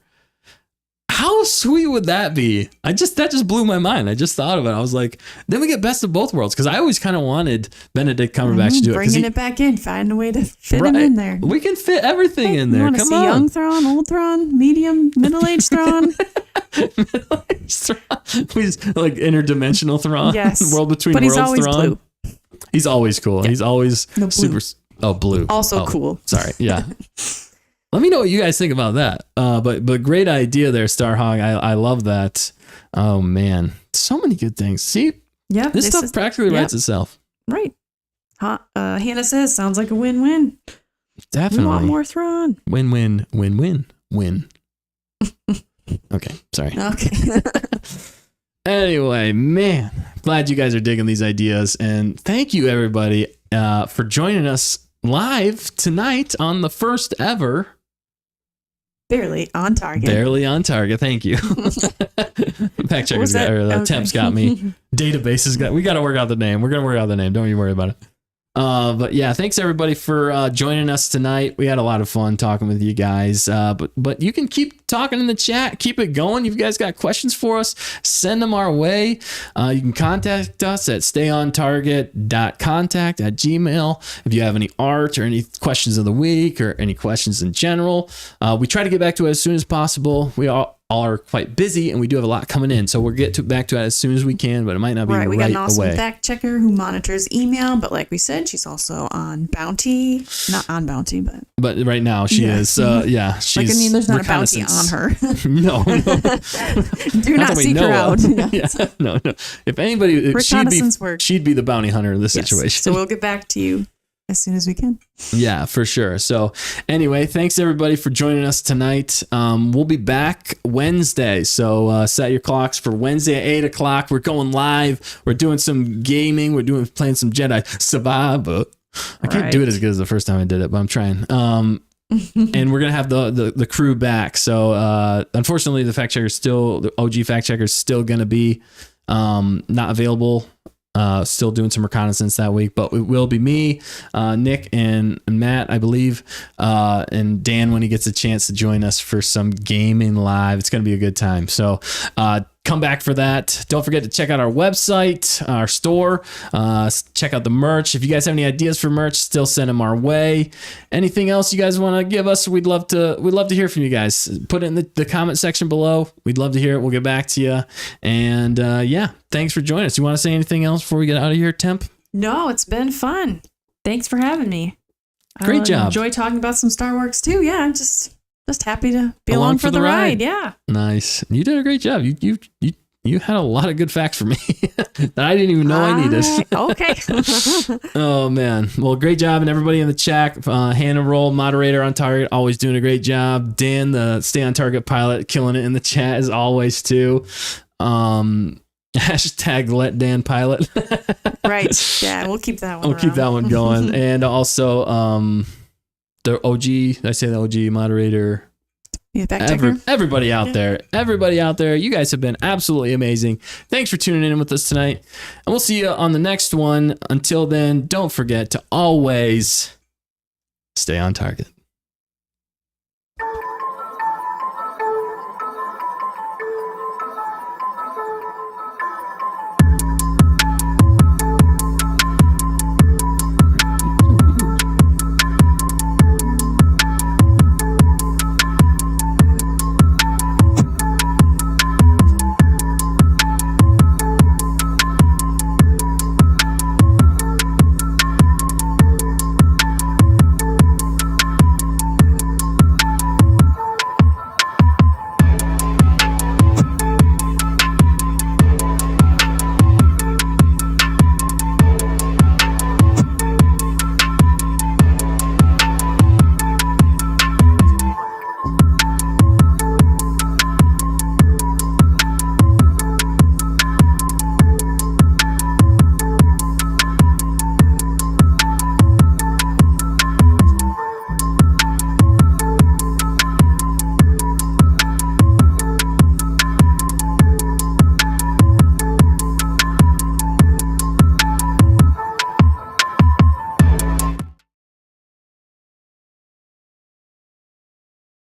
How sweet would that be? That just blew my mind. I just thought of it. I was like, then we get best of both worlds, because I always kind of wanted Benedict Cumberbatch to do it. Bringing it back in, find a way to fit him in there. We can fit everything in there. You want to see young Thrawn, old Thrawn, medium, middle-aged Thrawn? Middle-aged Thrawn. He's like interdimensional Thrawn. Yes. World between but worlds he's always Thrawn. Blue. He's always cool. Yeah. He's always super. Oh, blue. Also cool. Sorry. Yeah. Let me know what you guys think about that. But great idea there, Starhawk. I love that. Oh man, so many good things. See, this stuff practically writes itself. Right. Hannah says, sounds like a win-win. Definitely. We want more Thrawn. Win-win, win-win, win. Okay, sorry. Okay. Anyway, man, glad you guys are digging these ideas, and thank you everybody for joining us live tonight on the first ever Barely on target. Barely on target. Thank you. Fact checkers got, or the temps got me. Databases got. We got to work out the name. We're gonna work out the name. Don't you worry about it. But yeah, thanks everybody for joining us tonight. We had a lot of fun talking with you guys. But you can keep talking in the chat. Keep it going. If you guys got questions for us, send them our way. You can contact us at stayontarget.contact@gmail. If you have any art or any questions of the week or any questions in general, we try to get back to it as soon as possible. We all are quite busy and we do have a lot coming in, so we'll get back to it as soon as we can, but it might not be right away. We got an awesome fact checker who monitors email, but like we said, she's also on Bounty. Not on Bounty, but right now she is. She's like, I mean, there's not a bounty on her. No. Do not seek her out. Yes. Yeah, no. If anybody, she'd be the bounty hunter in this situation. So we'll get back to you as soon as we can. Yeah, for sure. So anyway, thanks everybody for joining us tonight. We'll be back Wednesday. So set your clocks for Wednesday at 8 o'clock. We're going live. We're doing some gaming. We're playing some Jedi Survivor. I can't do it as good as the first time I did it, but I'm trying. And we're going to have the crew back. So unfortunately, the OG fact checker is still going to be not available. Still doing some reconnaissance that week, but it will be me, Nick, and Matt, I believe, and Dan when he gets a chance to join us for some gaming live. It's going to be a good time. So come back for that. Don't forget to check out our website, our store. Check out the merch. If you guys have any ideas for merch, still send them our way. Anything else you guys want to give us? We'd love to hear from you guys. Put it in the comment section below. We'd love to hear it. We'll get back to you. And yeah, thanks for joining us. You want to say anything else before we get out of here, Temp? No, it's been fun. Thanks for having me. Great job. Enjoy talking about some Star Wars too. Yeah, I'm just happy to be along for the ride. Yeah. Nice. You did a great job. You had a lot of good facts for me that I didn't even know I needed. Okay. Oh man. Well, great job. And everybody in the chat, Hannah Roll, moderator on target, always doing a great job. Dan, the stay on target pilot, killing it in the chat as always too. Hashtag let Dan pilot. Right. Yeah. We'll keep that one. We'll keep that one going. And also, the OG, I say the OG moderator. Yeah, everybody out there, you guys have been absolutely amazing. Thanks for tuning in with us tonight, and we'll see you on the next one. Until then, don't forget to always stay on target.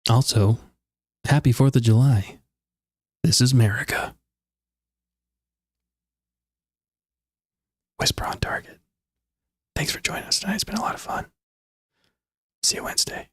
Also, happy 4th of July. This is America. Whisper on target. Thanks for joining us tonight. It's been a lot of fun. See you Wednesday.